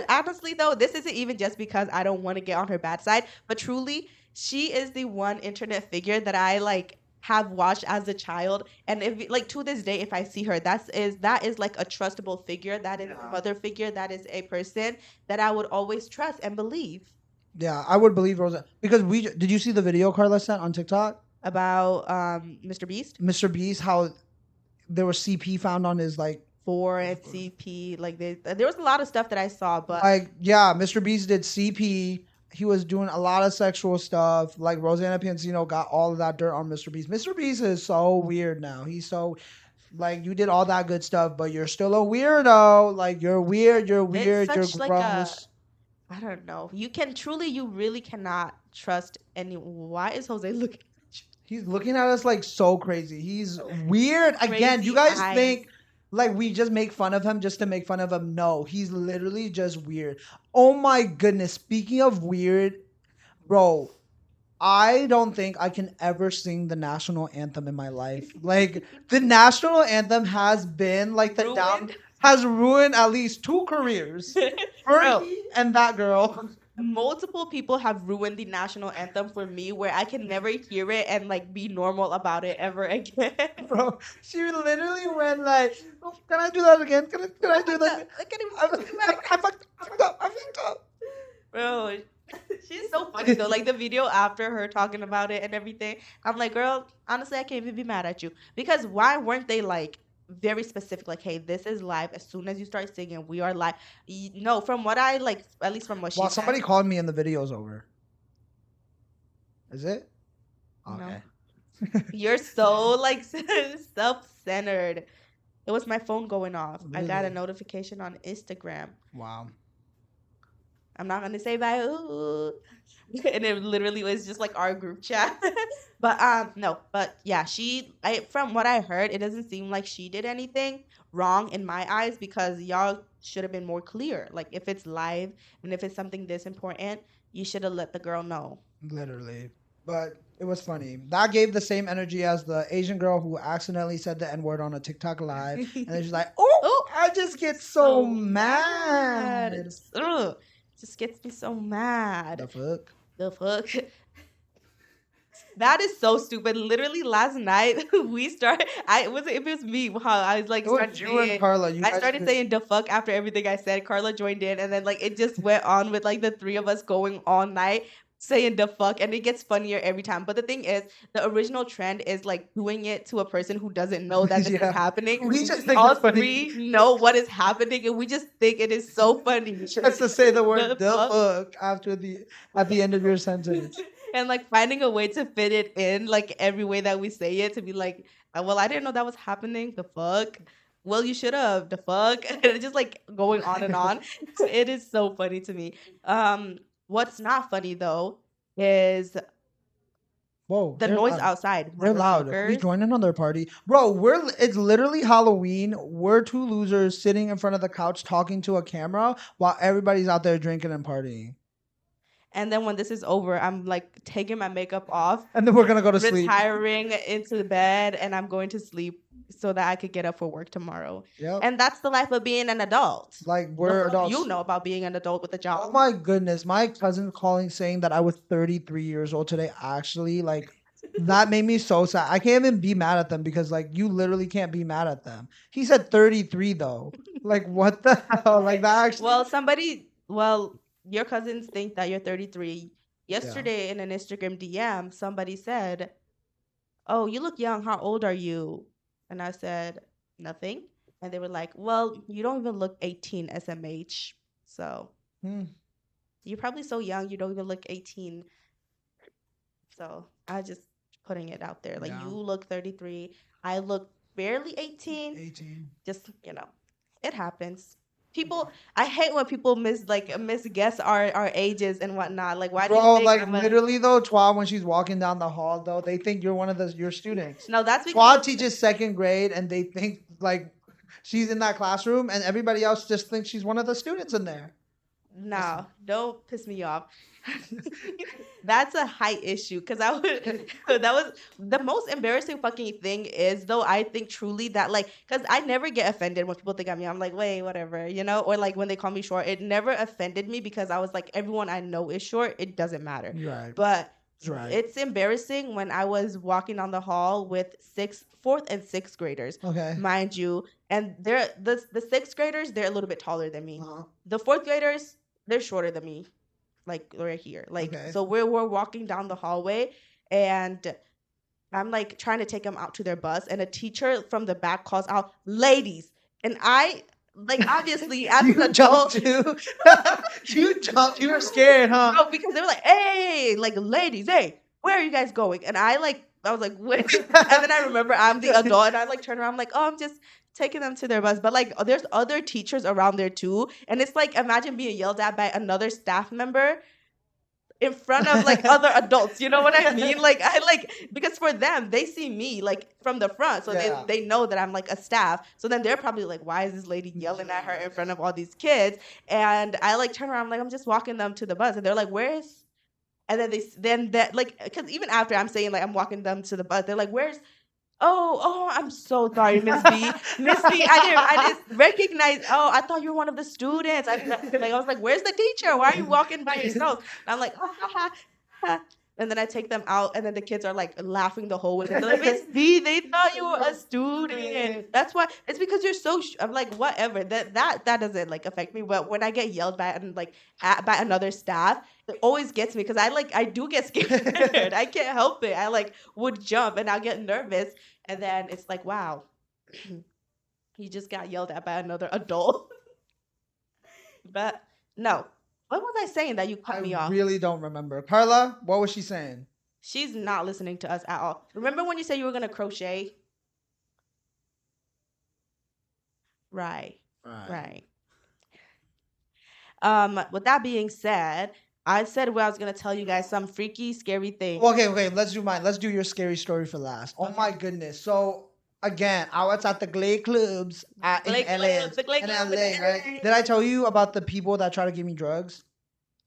Honestly, though, this isn't even just because I don't want to get on her bad side, but truly, she is the one internet figure that I like have watched as a child, and if like to this day if I see her, that is like a trustable figure, that is a mother figure, that is a person that I would always trust and believe. Yeah, I would believe Rosanna, because did you see the video Carla sent on TikTok about Mr. Beast? Mr. Beast, how there was CP found on his like and CP, like there was a lot of stuff that I saw, but like Mr. Beast did CP. He was doing a lot of sexual stuff. Like, Rosanna Pansino got all of that dirt on Mr. Beast. Mr. Beast is so weird now. He's so, like, you did all that good stuff, but you're still a weirdo. Like, you're weird, you're gross. I don't know. You really cannot trust any. Why is Jose looking at you? He's looking at us like so crazy. He's weird. Again, you guys think like we just make fun of him just to make fun of him. No, he's literally just weird. Oh my goodness. Speaking of weird, bro, I don't think I can ever sing the national anthem in my life. Like, the national anthem has been like has ruined at least 2 careers. Fergie and that girl. Multiple people have ruined the national anthem for me, where I can never hear it and like be normal about it ever again. Bro, she literally went like, oh, can I do that again? Can I do that? I fucked up. Bro, she's so funny though. Like the video after her talking about it and everything, I'm like, girl, honestly, I can't even be mad at you, because why weren't they like very specific, like, hey, this is live. As soon as you start singing, we are live. No, from what I like, at least from what she Well, somebody called me and the video's over. Is it? Okay. No. You're so like self-centered. It was my phone going off. Really? I got a notification on Instagram. Wow. I'm not gonna say bye. Ooh. And it literally was just like our group chat. But no, but yeah, from what I heard, it doesn't seem like she did anything wrong in my eyes, because y'all should have been more clear. Like, if it's live and if it's something this important, you should have let the girl know. Literally. But it was funny. That gave the same energy as the Asian girl who accidentally said the N-word on a TikTok live. And she's like, oh, I just get so mad. Ugh. Just gets me so mad. The fuck? That is so stupid. Literally last night it was me. How I was like, you and Carla. I started saying the fuck after everything I said. Carla joined in, and then like it just went on with like the 3 of us going all night saying the fuck, and it gets funnier every time. But the thing is, the original trend is like doing it to a person who doesn't know that this is happening. We just think all funny. 3 know what is happening, and we just think it is so funny. Just to say the word the fuck at the end of your sentence. And like finding a way to fit it in, like every way that we say it, to be like, well, I didn't know that was happening. The fuck? Well, you should have. The fuck? And it's just like going on and on. It is so funny to me. What's not funny though is the noise outside. They're loud. We join in on their party, bro. It's literally Halloween. We're 2 losers sitting in front of the couch talking to a camera while everybody's out there drinking and partying. And then when this is over, I'm like taking my makeup off. And then we're going to go to sleep. Retiring into the bed, and I'm going to sleep so that I could get up for work tomorrow. Yep. And that's the life of being an adult. Like, we're adults. You know about being an adult with a job. Oh my goodness. My cousin calling saying that I was 33 years old today. Actually, like, that made me so sad. I can't even be mad at them, because like you literally can't be mad at them. He said 33 though. Like, what the hell? Like, that actually. Your cousins think that you're 33. Yesterday in an Instagram DM, somebody said, oh, you look young. How old are you? And I said, nothing. And they were like, well, you don't even look 18 SMH. So you're probably so young, you don't even look 18. So I just putting it out there. Like, you look 33. I look barely 18. 18. Just, it happens. People, I hate when people misguess our ages and whatnot. Like, why do you Bro, think like literally though, Twa, when she's walking down the hall though, they think you're one of your students. No, that's Twa because teaches second grade, and they think like she's in that classroom, and everybody else just thinks she's one of the students in there. no, don't piss me off. That's a height issue because that was the most embarrassing fucking thing is though I think truly that like because I never get offended when people think of me. I'm like, wait, whatever, or like when they call me short, it never offended me because I was like, everyone I know is short. It doesn't matter. Right. But Right. it's embarrassing when I was walking down the hall with fourth and sixth graders. Okay. Mind you, and they're the sixth graders, they're a little bit taller than me. Uh-huh. The fourth graders, they're shorter than me, like right here. Like, Okay. so we're walking down the hallway, and I'm like trying to take them out to their bus, and a teacher from the back calls out, "Ladies," and I. Like, obviously, as an adult, you jumped. You were scared, huh? no, because they were like, "Hey, like, ladies, hey, where are you guys going?" And I was like, "Wait." And then I remember I'm the adult, and I like turn around, I'm like, "Oh, I'm just taking them to their bus." But like, there's other teachers around there too, and it's like, imagine being yelled at by another staff member in front of like other adults. You know what I mean? Like, because for them, they see me like from the front, so they know that I'm like a staff. So then they're probably like, why is this lady yelling at her in front of all these kids? And I like turn around, I'm like, I'm just walking them to the bus, and they're like, where's? And then that like, because even after I'm saying like I'm walking them to the bus, they're like, where's? Oh, I'm so sorry, Miss B. Miss B, I didn't recognize. Oh, I thought you were one of the students. I was like, where's the teacher? Why are you walking by yourself? And I'm like, ha. And then I take them out, and then the kids are like laughing the whole way. They're like, Miss B, they thought you were a student. That's why. It's because you're so. I'm like, whatever. That doesn't like affect me. But when I get yelled by and like by another staff, it always gets me because I do get scared. I can't help it. I like would jump and I'll get nervous, and then it's like, wow, you just got yelled at by another adult. But no. What was I saying that you cut me off? I really don't remember. Carla, what was she saying? She's not listening to us at all. Remember when you said you were going to crochet? Right. With that being said, I said I was going to tell you guys some freaky, scary things. Okay, let's do mine. Let's do your scary story for last. Oh my goodness. So, again, I was at the Glade Clubs in LA. Right? Did I tell you about the people that try to give me drugs?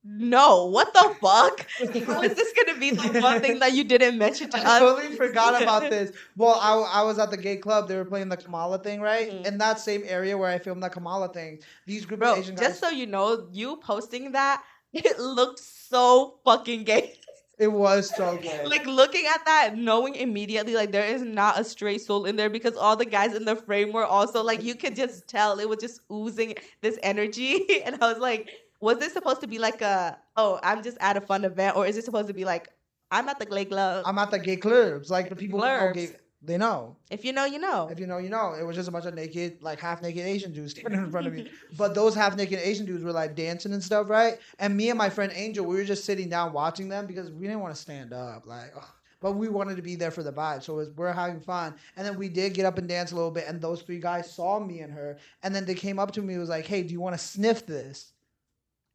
No, what the fuck? How is this gonna be the one thing that you didn't mention to us? I totally forgot about this. Well, I was at the gay club. They were playing the Kamala thing, right? Mm-hmm. In that same area where I filmed that Kamala thing. These group of Asian guys. Just so you know, you posting that, it looked so fucking gay. It was so good. Like, looking at that, knowing immediately, like, there is not a straight soul in there because all the guys in the frame were also, like, you could just tell it was just oozing this energy. And I was like, was this supposed to be like I'm just at a fun event? Or is it supposed to be like, I'm at the gay club? I'm at the gay clubs. Like, the people who know gay, they know. If you know, you know. If you know, you know. It was just a bunch of naked, like half-naked Asian dudes standing in front of me. But those half-naked Asian dudes were like dancing and stuff, right? And me and my friend Angel, we were just sitting down watching them because we didn't want to stand up. Like, but we wanted to be there for the vibe. So we're having fun. And then we did get up and dance a little bit. And those three guys saw me and her. And then they came up to me and was like, hey, do you want to sniff this?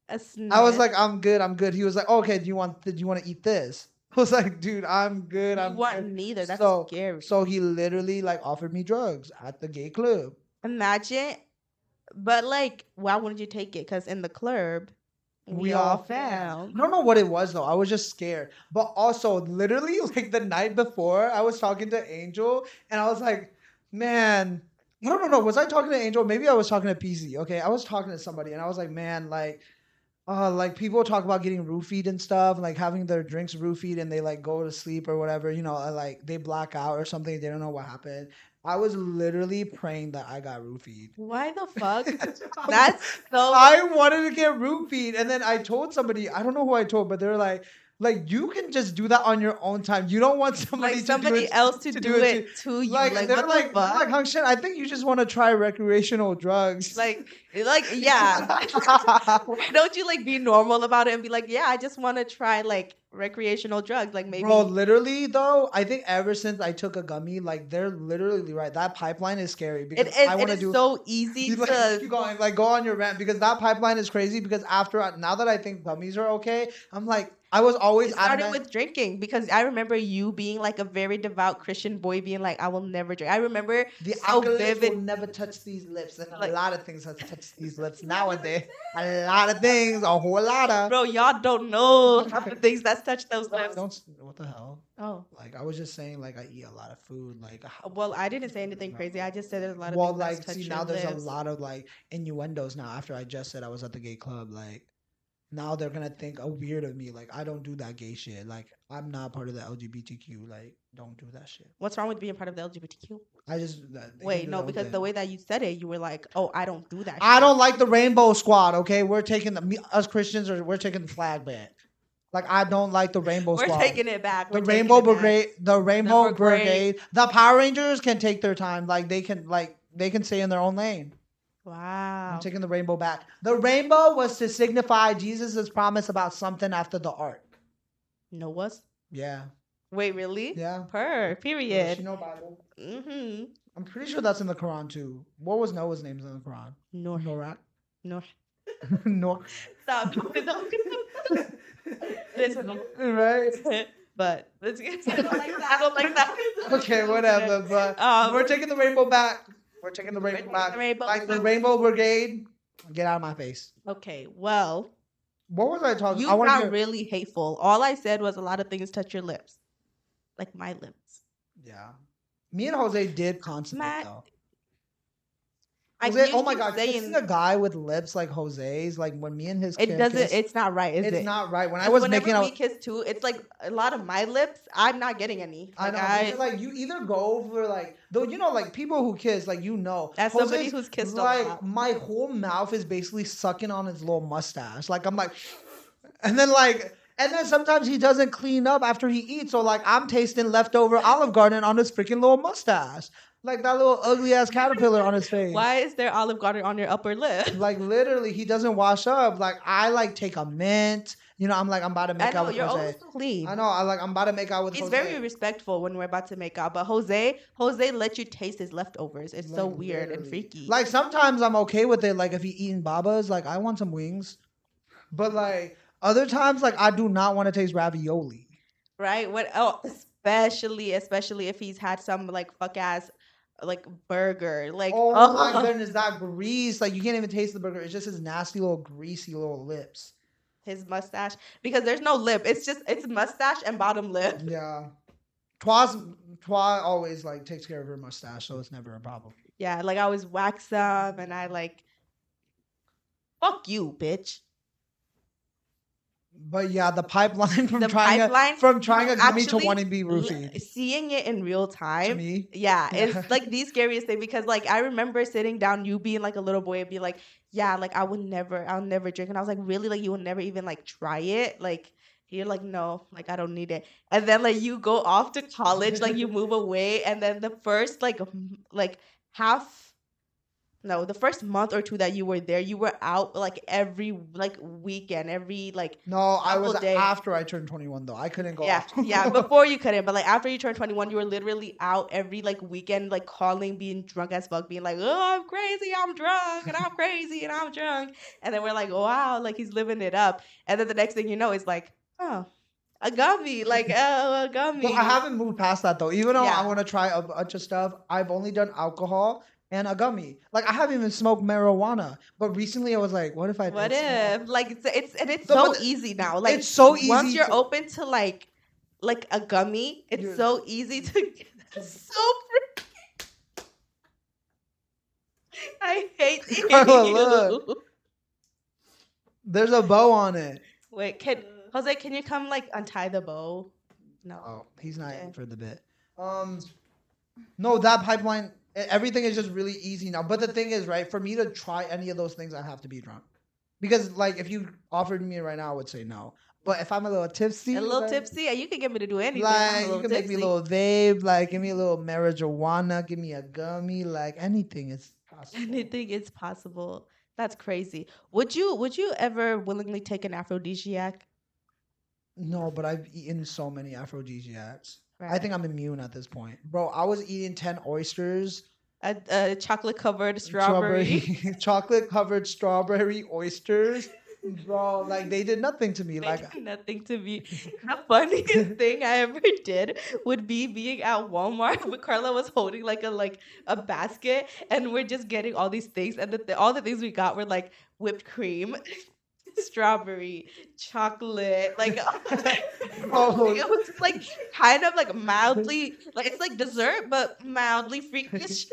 A sniff? I was like, I'm good. He was like, okay, do you want to eat this? I was like, dude, I'm good. You want neither. That's scary. So he literally like offered me drugs at the gay club. Imagine. But like, why wouldn't you take it? Because in the club, we all found. I don't know what it was though. I was just scared. But also, literally, like the night before, I was talking to Angel, and I was like, man, I don't know. Was I talking to Angel? Maybe I was talking to PC. Okay, I was talking to somebody, and I was like, man, like people talk about getting roofied and stuff, like having their drinks roofied and they like go to sleep or whatever, you know, like they black out or something. They don't know what happened. I was literally praying that I got roofied. Why the fuck? That's so. I wanted to get roofied, and then I told somebody, I don't know who I told, but they're like, Like you can just do that on your own time. You don't want somebody Like to somebody do it, else to do it to you. Like, Like they're what like, the fuck? Hung Shin, I think you just want to try recreational drugs. Like yeah. Why don't you like be normal about it and be like, yeah, I just want to try like recreational drugs, like maybe. Bro, literally though, I think ever since I took a gummy, like they're literally right. That pipeline is scary because I It want to is do. so easy You, like, to. keep going, like go on your rant because that pipeline is crazy. Because now that I think gummies are okay, I'm like I was always It started adamant. with drinking because I remember you being like a very devout Christian boy being like, I will never drink. I remember The so alcoholic will vivid. never touch these lips, and Like- a lot of things have touched these lips nowadays. A lot of things, a whole lot of. Bro, y'all don't know half the things that's touched those lips. Don't. What the hell? Oh, Like I was just saying, like I eat a lot of food. Like well, I didn't say anything crazy. I just said there's a lot of well, things that's like touched see your now there's a lips. lot of like innuendos now. After I just said I was at the gay club, like now they're gonna think weird of me. Like I don't do that gay shit. Like I'm not part of the LGBTQ. Like don't do that shit. What's wrong with being part of the LGBTQ? I just they can Wait, do no, their own because thing. the way that you said it, you were like, "Oh, I don't do that." I shit." don't like the Rainbow Squad. Okay, we're taking us Christians we're taking the flag back. Like I don't like the Rainbow We're Squad. taking it back. The We're taking Rainbow it back. Brigade, the Rainbow brigade. Brigade, the Power Rangers can take their time. Like they can stay in their own lane. Wow. I'm taking the rainbow back. The rainbow was to signify Jesus' promise about something after the ark. No was? Yeah. Wait, really? Yeah. Period. You know Bible. Mm-hmm. I'm pretty sure that's in the Quran too. What was Noah's name in the Quran? No. Norak. No. Nor. Stop. Listen. Right. But let's get. I don't like that. Okay, whatever. But we're taking the rainbow back. We're taking the rainbow back. Like the Rainbow Brigade. Get out of my face. Okay, well. What was I talking? You I got really hateful. All I said was a lot of things touch your lips, like my lips. Yeah. Me and Jose did consummate though. Jose, oh my god, kissing a guy with lips like Jose's, like when me and his it doesn't. kiss, it's not right, is it? It's not right. When I was whenever making we out, kiss too, it's like a lot of my lips. I'm not getting any. I Like, know. Because, like you either go for like though you know like people who kiss like you know. As somebody who's kissed a like lot. my whole mouth is basically sucking on his little mustache. Like I'm like, and then sometimes he doesn't clean up after he eats. So like I'm tasting leftover Olive Garden on his freaking little mustache. Like that little ugly ass caterpillar on his face. Why is there Olive Garden on your upper lip? Like literally, he doesn't wash up. Like I like take a mint. You know, I'm about to make out with you're Jose. always clean. I know. I'm about to make out with He's Jose. very respectful when we're about to make out, but Jose let you taste his leftovers. It's so Like, weird and literally. freaky. Like sometimes I'm okay with it. Like if he eating babas, like I want some wings. But like other times, like I do not want to taste ravioli. Right? Especially if he's had some like fuck ass like burger. Like Oh my goodness, that grease! Like you can't even taste the burger. It's just his nasty little greasy little lips. His mustache, because there's no lip. It's mustache and bottom lip. Yeah, Twa always like takes care of her mustache, so it's never a problem. Yeah, like I always wax them, and I like, fuck you, bitch. But yeah, the pipeline from trying a gummy to wanting to be roofied. Seeing it in real time. To me? Yeah, it's like the scariest thing because like I remember sitting down, you being like a little boy and be like, yeah, like I'll never drink. And I was like, really? Like you would never even like try it? Like you're like, no, like I don't need it. And then like you go off to college, like you move away, and then the first the first month or two that you were there, you were out like every like weekend, every like No, I was day. after I turned 21 though. I couldn't go. Yeah, yeah. Before you couldn't, but like after you turned 21, you were literally out every like weekend, like calling, being drunk as fuck, being like, "Oh, I'm crazy, I'm drunk, and I'm crazy, and I'm drunk." And then we're like, "Wow, like he's living it up." And then the next thing you know is like, "Oh, a gummy, like a gummy." Well, I haven't moved past that though. Even though Yeah. I want to try a bunch of stuff, I've only done alcohol and a gummy. Like I haven't even smoked marijuana. But recently I was like, what if I? What did if? smoke? Like it's No, so easy now. Like it's so easy once you're to- open to like a gummy, it's You're- so easy to get so freaking. I hate Carla, you. look. There's a bow on it. Wait, Jose, can you come like untie the bow? No. Oh, he's not Okay. in for the bit. No, that pipeline. Everything is just really easy now. But the thing is, right? For me to try any of those things, I have to be drunk. Because like if you offered me right now, I would say no. But if I'm a little tipsy, A little like, tipsy, and you can get me to do anything. I'm a you little can make me a tipsy. little vape, like give me a little marijuana, give me a gummy, like anything is possible. Anything is possible. That's crazy. Would you ever willingly take an aphrodisiac? No, but I've eaten so many aphrodisiacs. I Right. think I'm immune at this point. Bro, I was eating 10 oysters, A chocolate covered strawberry. chocolate covered strawberry oysters. Bro, like they did nothing to me. They Like, did nothing to me. The funniest thing I ever did would be being at Walmart when Carla was holding like a basket, and we're just getting all these things, and all the things we got were like whipped cream, strawberry, chocolate, like oh, it was like kind of like mildly like it's like dessert but mildly freakish.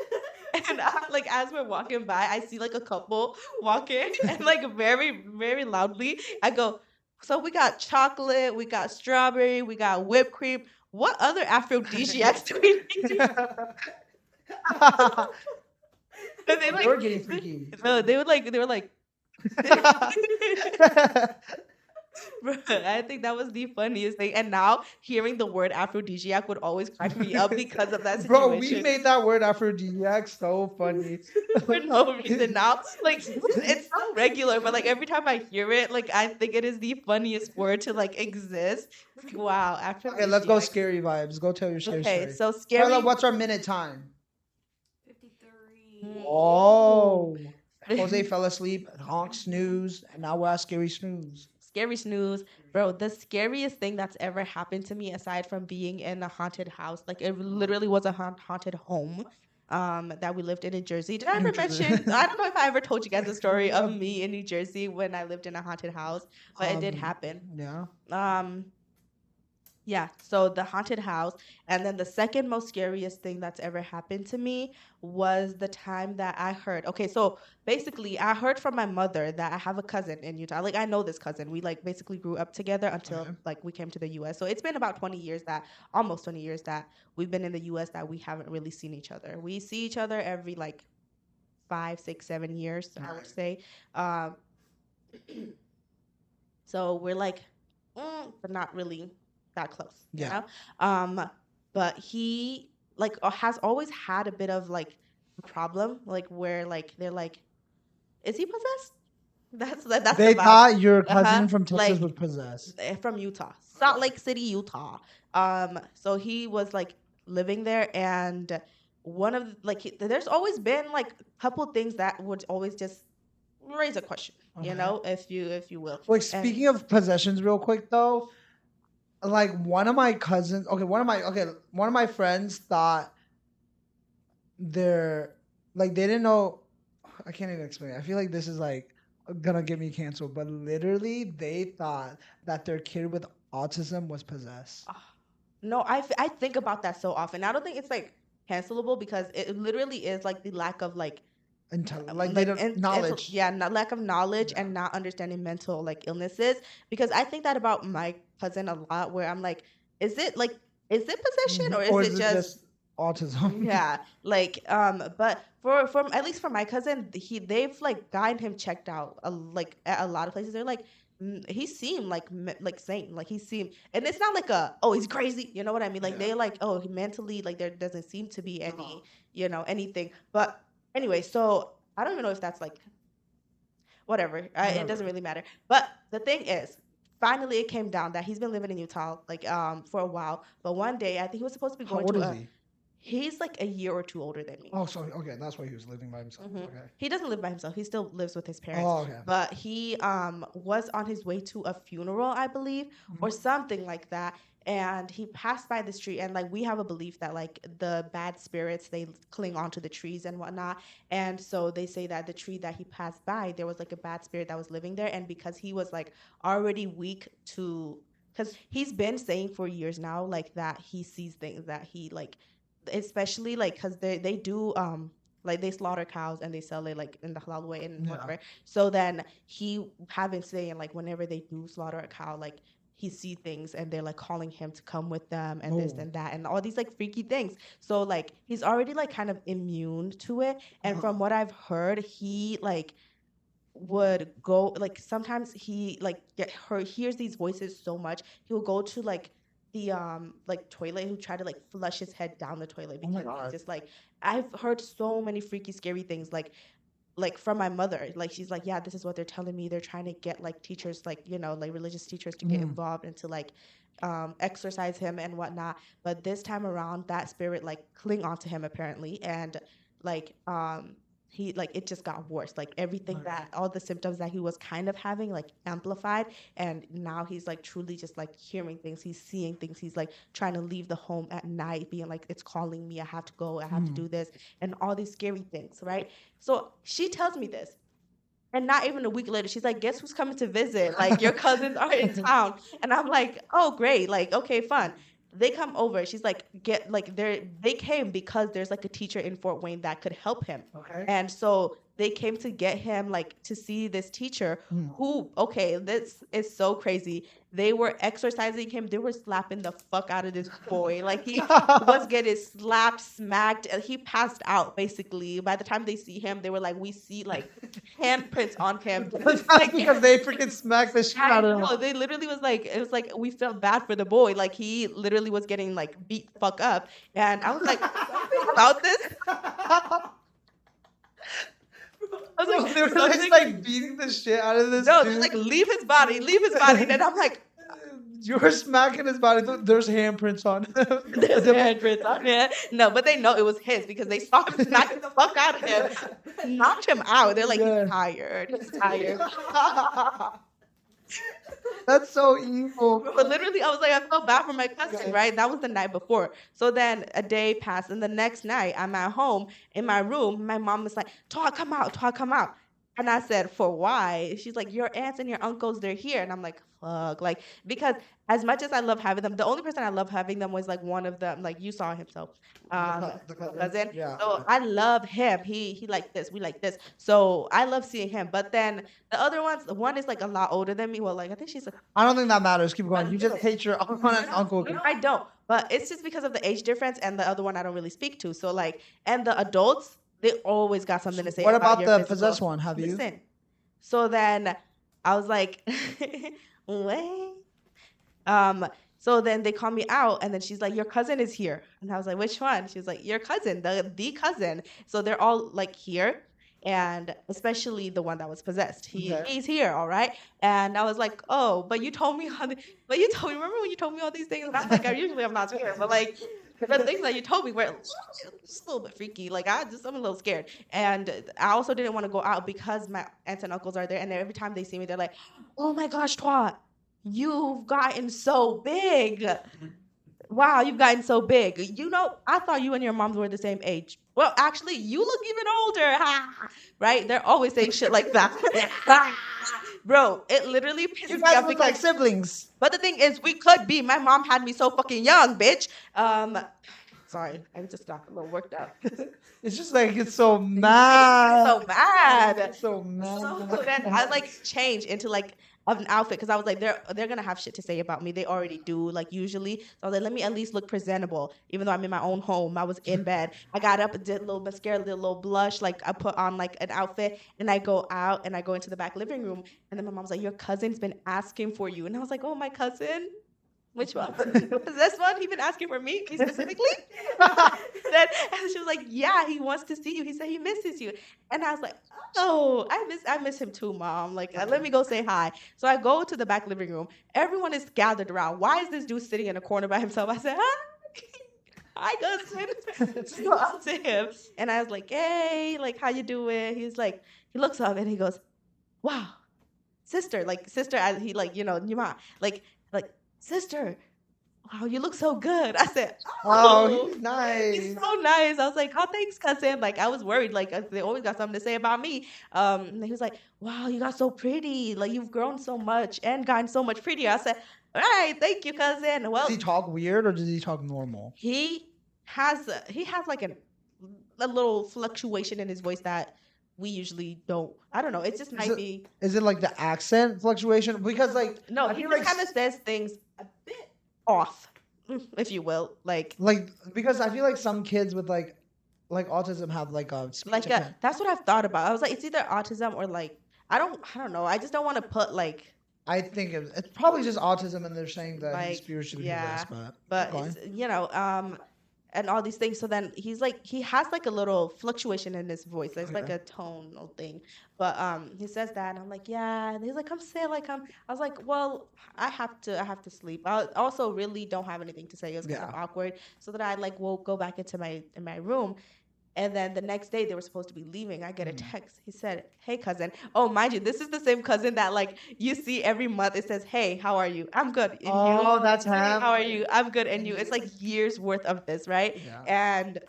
And like as we're walking by, I see like a couple walking, and like very very loudly, I go, "So we got chocolate, we got strawberry, we got whipped cream. What other aphrodisiacs do we need?" And they you're like, getting freaky. no, they were like, bro, I think that was the funniest thing. And now hearing the word aphrodisiac would always crack me up because of that Bro, we situation. made that word aphrodisiac so funny. For no reason now. Like it's so regular, but like every time I hear it, like I think it is the funniest word to like exist. Like, wow, after Okay, let's go scary vibes. Go tell your scary Okay, story. so scary. Carla, what's our minute time? 53. Oh. Jose fell asleep, honk snooze, and now we're at scary snooze. Scary snooze, bro. The scariest thing that's ever happened to me, aside from being in a haunted house, like it literally was a haunted home, that we lived in New Jersey. Did I ever New Jersey. mention? I don't know if I ever told you guys the story of me in New Jersey when I lived in a haunted house, but it did happen. Yeah. Yeah, so the haunted house. And then the second most scariest thing that's ever happened to me was the time that I heard. Okay, so basically, I heard from my mother that I have a cousin in Utah. Like, I know this cousin. We like basically grew up together until Okay. like we came to the US. So it's been about 20 years almost 20 years that we've been in the US that we haven't really seen each other. We see each other every like 5, 6, 7 years, I would say. Um, so we're like, but not really that close. Yeah. You know? But he like has always had a bit of like a problem, like where like they're like, is he possessed? That's They the vibe. thought your cousin Uh-huh, from Texas like- was possessed. From Utah, Salt Lake City, Utah. So he was like living there, and one of like there's always been like a couple things that would always just raise a question, Okay. you know, if you will. Like And- speaking of possessions, real quick though, like one of my friends thought they're like they didn't know. I can't even explain it. I feel like this is like gonna get me canceled, but literally they thought that their kid with autism was possessed. No, I think about that so often. I don't think it's like cancelable because it literally is like the lack of like Like they don't knowledge. lack of knowledge Yeah. and not understanding mental like illnesses. Because I think that about my cousin a lot, where I'm like, is it possession or is it just autism? yeah, like but for at least for my cousin, they've like gotten him checked out like at a lot of places. They're like, he seemed like sane, like he seemed, and it's not like he's crazy, you know what I mean? Like they're like, oh, mentally, like there doesn't seem to be any anything. But anyway, so I don't even know if that's like whatever. It doesn't really matter. But the thing is, finally it came down that he's been living in Utah like for a while. But one day I think he was supposed to be How going old to is he? He's like a year or two older than me. Oh, so okay, that's why he was living by himself. Mhm. Okay. He doesn't live by himself. He still lives with his parents. Oh, okay. But he was on his way to a funeral, I believe, or something like that. And he passed by the tree, and like we have a belief that like the bad spirits, they cling onto the trees and whatnot. And so they say that the tree that he passed by, there was like a bad spirit that was living there, and because he was like already weak to, because he's been saying for years now like that he sees things that he like, especially like because they do like they slaughter cows and they sell it like in the halal way and Yeah. whatever. So then he have been saying like whenever they do slaughter a cow, like he see things and they're like calling him to come with them and this Oh. and that and all these like freaky things. So like he's already like kind of immune to it. And from what I've heard, he like would go like sometimes he like hears these voices so much he'll go to like the like toilet. He'll try to like flush his head down the toilet Oh my because he's God. just like I've heard so many freaky scary things like from my mother. Like she's like, yeah, this is what they're telling me. They're trying to get like teachers, like, you know, like religious teachers to get involved and to like exorcise him and whatnot. But this time around that spirit like cling onto him apparently. And like he like it just got worse. Like everything that all the symptoms that he was kind of having like amplified. And now he's like truly just like hearing things. He's seeing things. He's like trying to leave the home at night, being like, it's calling me. I have to go. I have to do this. And all these scary things, right? So she tells me this. And not even a week later, she's like, guess who's coming to visit? Like, your cousins are in town. And I'm like, oh, great. Like, okay, fun. They come over. She's like, they came because there's like a teacher in Fort Wayne that could help him. Okay. And so they came to get him, like, to see this teacher who, okay, this is so crazy. They were exorcising him. They were slapping the fuck out of this boy. Like, he was getting slapped, smacked, and he passed out, basically. By the time they see him, they were like, we see, like, handprints on him. Like, because they freaking smacked the shit out of him. No, they literally was like, it was like, we felt bad for the boy. Like, he literally was getting, like, beat the fuck up. And I was like, something about this? I was like, They were just like beating the shit out of this no, dude. they're like, leave his body. And I'm like, You were smacking his body. There's handprints on him. there's handprints on it. No, but they know it was his because they saw him smacking the fuck out of him. Knocked him out. They're like, Yeah. he's tired. He's tired. That's so evil. But literally, I was like, I felt bad for my cousin, right? That was the night before. So then a day passed, and the next night, I'm at home in my room. My mom was like, Todd, come out. Todd, come out. And I said, for why? She's like, your aunts and your uncles, they're here. And I'm like, fuck. Like, because as much as I love having them, the only person I love having them was like one of them. Like, you saw him, so The cousin. Yeah. So I love him. He like this. We like this. So I love seeing him. But then the other ones, one is like a lot older than me. Well, like I think she's like, I don't think that matters. Keep going. You just hate your aunt and uncle. no, I don't. But it's just because of the age difference, and the other one I don't really speak to. So like, and the adults, they always got something to say. What about your the physical. possessed one? Have you? Listen. So then I was like, wait. So then they call me out, and then she's like, your cousin is here. And I was like, which one? She was like, your cousin, the cousin. So they're all like here. And especially the one that was possessed. He's here, all right? And I was like, oh, but you told me remember when you told me all these things? And I was like, usually I'm not scared, but like the things that you told me were just a little bit freaky. Like I'm a little scared. And I also didn't want to go out because my aunts and uncles are there, and every time they see me, they're like, oh my gosh, Twa, you've gotten so big. Wow, you've gotten so big. You know, I thought you and your moms were the same age. Well, actually, you look even older. Right? They're always saying shit like that. Bro, it literally pisses You me guys off look because like siblings. but the thing is, we could be. My mom had me so fucking young, bitch. Sorry, I just got a little worked up. It's just like it's so mad. So mad. It's so mad. So then I like change into like an outfit because I was like, they're gonna have shit to say about me. They already do, like usually. So I was like, let me at least look presentable, even though I'm in my own home. I was in bed. I got up, did a little mascara, did a little blush, like I put on like an outfit, and I go out and I go into the back living room, and then my mom's like, your cousin's been asking for you, and I was like, oh, my cousin. Which one? Is this one? He been asking for me specifically? And she was like, yeah, he wants to see you. He said he misses you. And I was like, oh, I miss him too, Mom. Like, let me go say hi. So I go to the back living room. Everyone is gathered around. Why is this dude sitting in a corner by himself? I said, hi, cousin. So go up to him. And I was like, hey, like, how you doing? He's like, he looks up and he goes, wow, sister, as he like, you know, Yuma, like, sister, wow, you look so good. I said, Oh, he's nice. he's so nice. I was like, oh, thanks, cousin. Like, I was worried. Like, they always got something to say about me. And he was like, wow, you got so pretty. Like, you've grown so much and gotten so much prettier. I said, all right, thank you, cousin. Well, Does he talk weird or does he talk normal? he has like a little fluctuation in his voice that we usually don't. I don't know. It just might be. Is it like the accent fluctuation? Because like No, I he feel just like kind of says things a bit off, if you will. Like because I feel like some kids with like autism have like a speech impediment. that's what I've thought about. I was like, it's either autism or like I don't know. I just don't want to put like I think it's probably just autism, and they're saying that he's like spiritually yeah, possessed. but But go on. and all these things. So then he has like a little fluctuation in his voice. There's like Okay. a tonal thing. But he says that and I'm like, yeah. And he's like, I'm sick, like I was like, well, I have to sleep. I also really don't have anything to say. It was kind of Yeah. awkward. So that I like will go back into my room. And then the next day they were supposed to be leaving. I get a text. He said, "Hey cousin." Oh, mind you, this is the same cousin that like you see every month. It says, "Hey, how are you? I'm good. And you? Oh, that's Hey, him. how are you? I'm good. And you?" It's like years worth of this, right? Yeah. And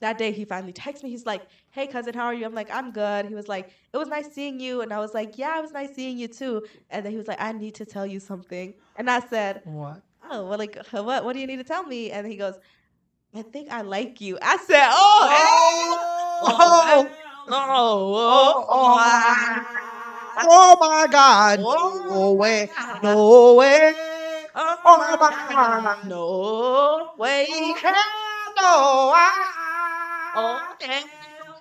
that day he finally texts me. He's like, "Hey cousin, how are you?" I'm like, "I'm good." He was like, "It was nice seeing you." And I was like, "Yeah, it was nice seeing you too." And then he was like, "I need to tell you something." And I said, What? "Oh, well, like what do you need to tell me?" And he goes, "I think I like you." I said, "Oh, Oh, oh, oh my God. oh, No way. No way. Oh my God. no way, No.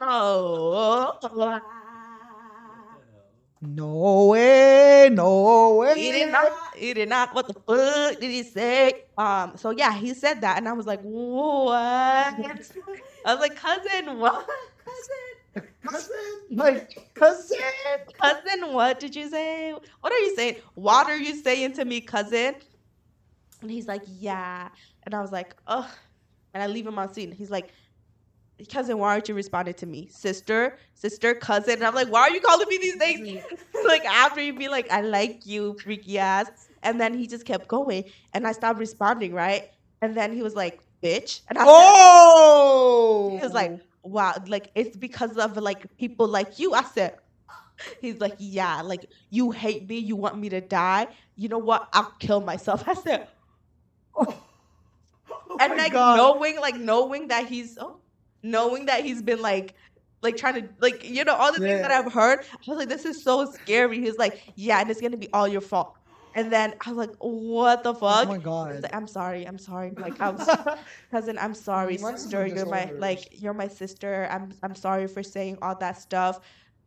oh, No way. No he did way. not. He did not. What the fuck did he say? So yeah, he said that, and I was like, what? I was like, cousin, what? Cousin. Like, cousin. Cousin, what did you say? What are you saying? What are you saying to me, cousin? And he's like, yeah. And I was like, ugh. And I leave him on scene. He's like, cousin, why aren't you responding to me? Sister, cousin. And I'm like, why are you calling me these things? Like after you be like, I like you, freaky ass. And then he just kept going. And I stopped responding, right? And then he was like, bitch. And I Oh. said, he was like, wow, like it's because of like people like you. I said, he's like, yeah, like you hate me, you want me to die. You know what? I'll kill myself. I said, Oh and my like God. knowing that he's been like trying to like all the things that Yeah. I've heard. I was like, this is so scary. He's like, yeah, and it's gonna be all your fault. And then I was like, what the fuck? Oh my He's God. like, I'm sorry. Like cousin, I'm sorry, You might have some sister. disorders. You're my sister. I'm sorry for saying all that stuff.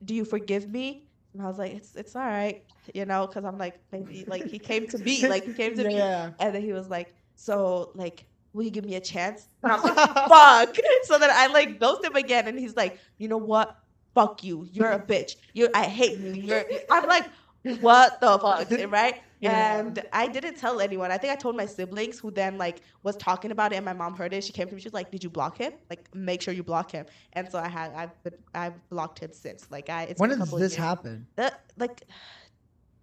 Do you forgive me? And I was like, it's all right, because I'm like, maybe like he came to me, Yeah. and then he was like, so like, will you give me a chance? And I was like, fuck. So then I like ghost him again, and he's like, you know what? Fuck you. You're a bitch. I hate you. I'm like, what the fuck, right? Yeah. And I didn't tell anyone. I think I told my siblings, who then like was talking about it, and my mom heard it. She came to me. She was like, "Did you block him? Like, make sure you block him." And so I've blocked him since. Like it's When been a did couple this years. happen? Like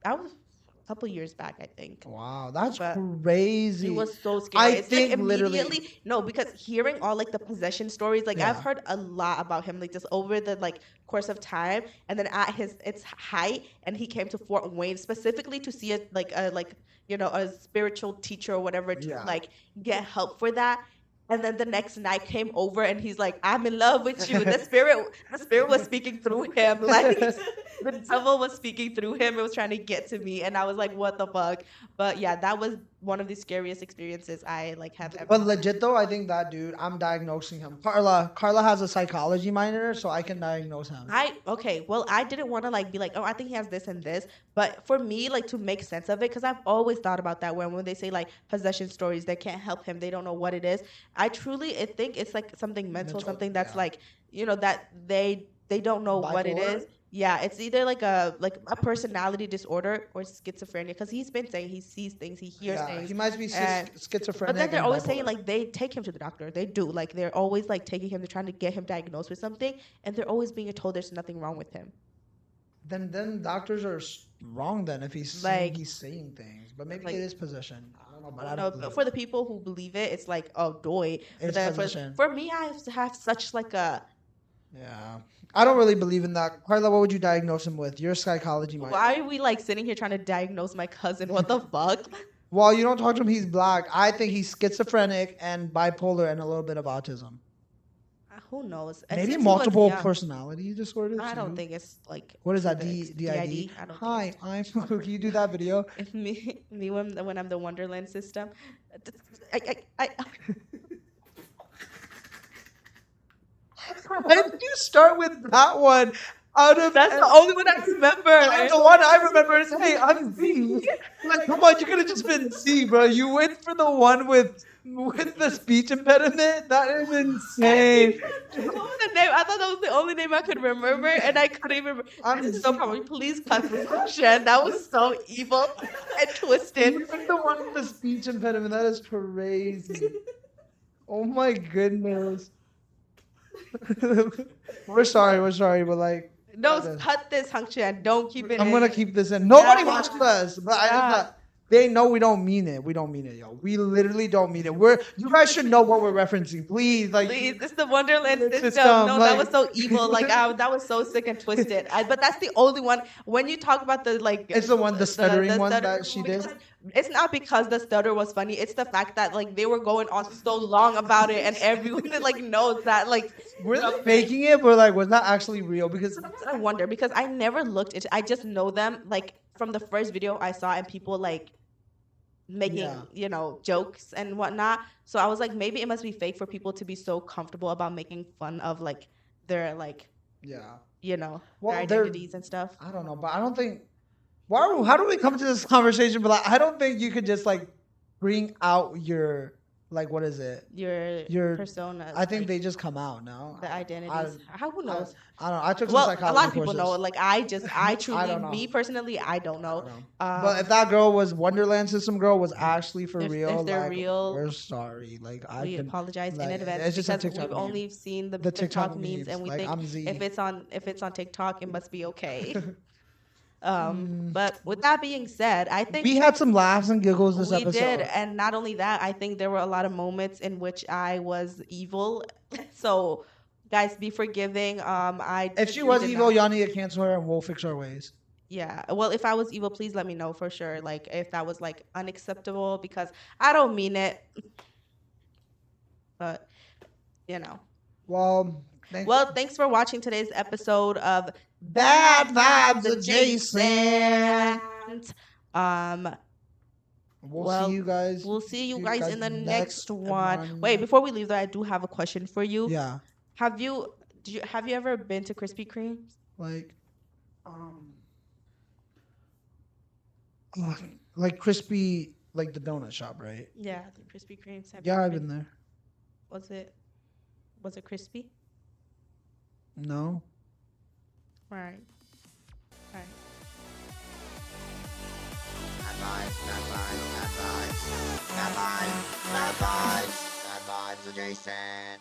I was a couple years back, I think. Wow, that's But crazy. it was so scary. I It's think like literally- immediately no, because hearing all like the possession stories, like I've Yeah. heard a lot about him, like just over the like course of time, and then at its height, and he came to Fort Wayne specifically to see a spiritual teacher or whatever to Yeah. like get help for that. And then the next night came over, and he's like, "I'm in love with you." The spirit was speaking through him, like the devil was speaking through him. It was trying to get to me, and I was like, "What the fuck?" But yeah, that was one of the scariest experiences I like have ever. But legit though, I think that dude, I'm diagnosing him. Carla has a psychology minor, so I can diagnose him. Well, I didn't want to like be like, oh, I think he has this and this, but for me, like to make sense of it, because I've always thought about that when they say like possession stories, they can't help him, they don't know what it is. I think it's like something mental, something that's yeah. like that they don't know what it Bipolar? is. Yeah, it's either like a personality disorder or schizophrenia, because he's been saying he sees things, he hears Yeah, things. he might be and- schizophrenic. But then they're and always saying bipolar. like they take him to the doctor. They do. Like they're always like taking him, they're trying to get him diagnosed with something, and they're always being told there's nothing wrong with him. Then doctors are wrong then if he's Like- he's saying things. But maybe like- it is possession. I don't know, but I No, don't but believe for it. the people who believe it, it's like, oh, doy. But It's then possession. for me, I have such like a. Yeah. I don't really believe in that. Carla, what would you diagnose him with? You're a psychology minor. Why are we like sitting here trying to diagnose my cousin? What the fuck? Well, you don't talk to him, he's black. I think he's schizophrenic and bipolar and a a little bit of autism. Who knows? Maybe Since he was multiple young, personality disorder. I don't too. think it's like. What is that? the DID? I don't Hi, I'm Spoooooky. You do that video? think it's me when I'm the Wonderland system. I Why did you start with that one? Out of That's the only one I remember. And the one I remember is, hey, I'm Z. Like, come on, you could have just been Z, bro. You went for the one with the speech impediment. That is insane. What was the name? I thought that was the only name I could remember, and I couldn't even remember. This is so probably police classification. That was so evil and twisted. You picked the one with the speech impediment. That is crazy. Oh my goodness. We're sorry, but like. No, cut this, Hung Chan. Don't keep it. I'm in. gonna keep this in. Nobody Yeah. watches us, but I Yeah. just they know we don't mean it. We don't mean it, yo. We literally don't mean it. You guys should know what we're referencing, please. Like, Please, it's the Wonderland system. System, No, that like- was so evil. Like, that was so sick and twisted. But that's the only one. When you talk about the like, it's the one, the stuttering one stuttering that she one, did. because it's not because the stutter was funny. It's the fact that like they were going on so long about it, and everyone like knows that like. We're faking it, but like, was that actually real? Because I wonder because I never looked into. I just know them like from the first video I saw, and people like making jokes and whatnot. So I was like, maybe it must be fake for people to be so comfortable about making fun of like their like well, their identities and stuff. I don't know, but I don't think. How do we come to this conversation? But like, I don't think you could just like bring out your like what is it? Your persona. I think they just come out now. The identities. Who knows? I don't know. I took some Well, psychology a lot of people courses. know. Like I truly, don't know. me personally, I don't know. But if that girl was Wonderland System girl was actually for if real, they're like, real, we're sorry. Like we apologize in advance it's just a because TikTok we've meme. only seen the TikTok TikTok memes, memes, and we like, think I'm Z. if it's on TikTok, it must be okay. But with that being said, I think We had some laughs and giggles this we episode. did, and not only that, I think there were a lot of moments in which I was evil. So, guys, be forgiving. If she was evil, y'all need to cancel her, and we'll fix our ways. Yeah. Well, if I was evil, please let me know for sure. Like if that was like unacceptable, because I don't mean it. But Well, thanks for watching today's episode of Bad Vibes Adjacent. We'll see you guys. We'll see you guys in the next one. Wait, before we leave though, I do have a question for you. Yeah. Have you ever been to Krispy Kreme's? Like crispy, like the donut shop, right? Yeah, the Krispy Kreme's. Yeah, I've been there. Was it crispy? No. Right. Right. Bad vibes adjacent.